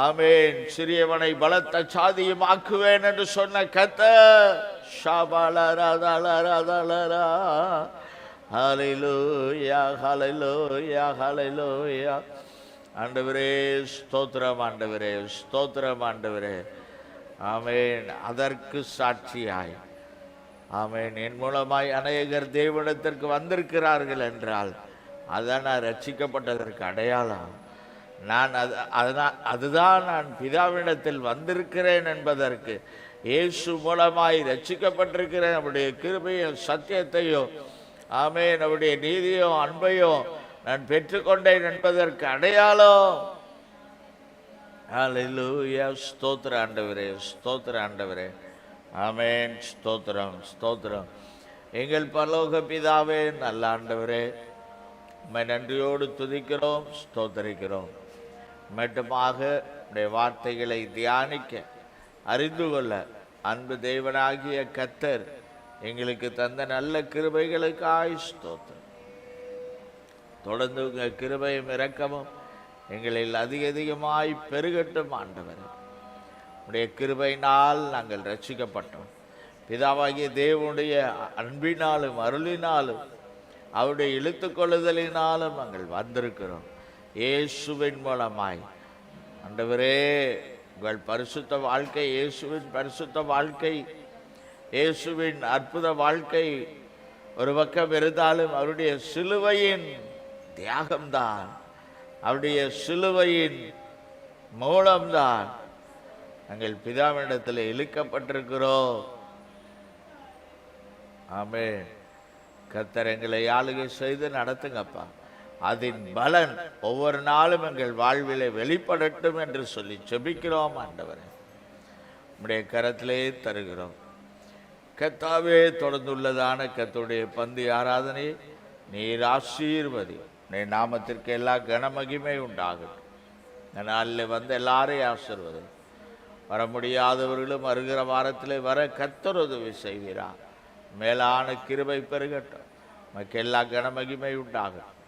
ஆமென், சிறியவனை பலத்த சாதியும் ஆக்குவேன் என்று சொன்ன கர்த்தர். ஷாபாலரதலரதலரா. ஹல்லேலூயா, ஹல்லேலூயா, ஹல்லேலூயா. ஆண்டவரே ஸ்தோத்திரம், ஆண்டவரே ஸ்தோத்திரம், ஆண்டவரே. ஆமென். அதற்கு சாட்சியாய், ஆமென், என் மூலமாய் அநேகர் தேவனிடத்திற்கு வந்திருக்கிறார்கள் என்றால் அதான் நான் ரட்சிக்கப்பட்டதற்கு அடையாளம். நான் அதுதான் நான் பிதாவினிடத்தில் வந்திருக்கிறேன் என்பதற்கு, இயேசு மூலமாய் ரட்சிக்கப்பட்டிருக்கிறேன், அவருடைய கிருபையும் சத்தியத்தையும், ஆமென், அவருடைய நீதியும் அன்பையும் நான் பெற்றுக்கொண்டேன் என்பதற்கு அடையாளம். ஹல்லேலூயா. ஸ்தோத்திர ஆண்டவரே, ஸ்தோத்திர ஆண்டவரே. ஆமென். ஸ்தோத்திரம், ஸ்தோத்திரம். எங்கள் பரலோக பிதாவே, நல்ல ஆண்டவரே, உம்மை நன்றியோடு துதிக்கிறோம், ஸ்தோத்தரிக்கிறோம். மட்டுமாக உடைய வார்த்தைகளை தியானிக்க, அறிந்து கொள்ள அன்பு தேவனாகிய கர்த்தர் எங்களுக்கு தந்த நல்ல கிருபைகளுக்காய் ஸ்தோத்திரம். தொடர்ந்து உங்கள் கிருபையும் இரக்கமும் எங்களில் அதிக அதிகமாய் பெருகட்டும் ஆண்டவர். உடைய கிருபையினால் நாங்கள் ரட்சிக்கப்பட்டோம். பிதாவாகிய தேவனுடைய அன்பினாலும் அருளினாலும் அவருடைய இழுத்துக்கொள்ளுதலினாலும் நாங்கள் வந்திருக்கிறோம். இயேசுவின் மூலமாய் ஆண்டவரே, உங்கள் பரிசுத்த வாழ்க்கை, இயேசுவின் பரிசுத்த வாழ்க்கை, இயேசுவின் அற்புத வாழ்க்கை ஒரு பக்கம் இருந்தாலும் அவருடைய சிலுவையின் தியாகம்தான், அவருடைய சிலுவையின் மூலம்தான் நாங்கள் பிதாவினிடத்தில் இழுக்கப்பட்டிருக்கிறோம். ஆமென். கர்த்தர் எங்களை ஆளுகை செய்து நடத்துங்கப்பா. அதன் பலன் ஒவ்வொரு நாளும் எங்கள் வாழ்விலே வெளிப்படட்டும் என்று சொல்லி செபிக்கிறோம் ஆண்டவரே. உம்முடைய கரத்திலே தருகிறோம். கர்த்தாவே, தொடர்ந்துள்ளதான கர்த்தருடைய பந்தி ஆராதனை நீர் ஆசீர்வதி. உடைய நாமத்திற்கு எல்லா கனமகிமை உண்டாகட்டும். இந்த நாளில் வந்து எல்லாரையும் ஆசீர்வதி. வர முடியாதவர்களும் வருகிற வாரத்திலே வர கர்த்தர் உதவி செய்கிறார். மேலான கிருபை பெருகட்டும். நமக்கு எல்லா கனமகிமை உண்டாகட்டும்.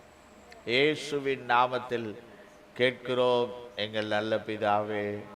இயேசுவின் நாமத்தில் கேட்கிறோம் எங்கள் நல்ல பிதாவே.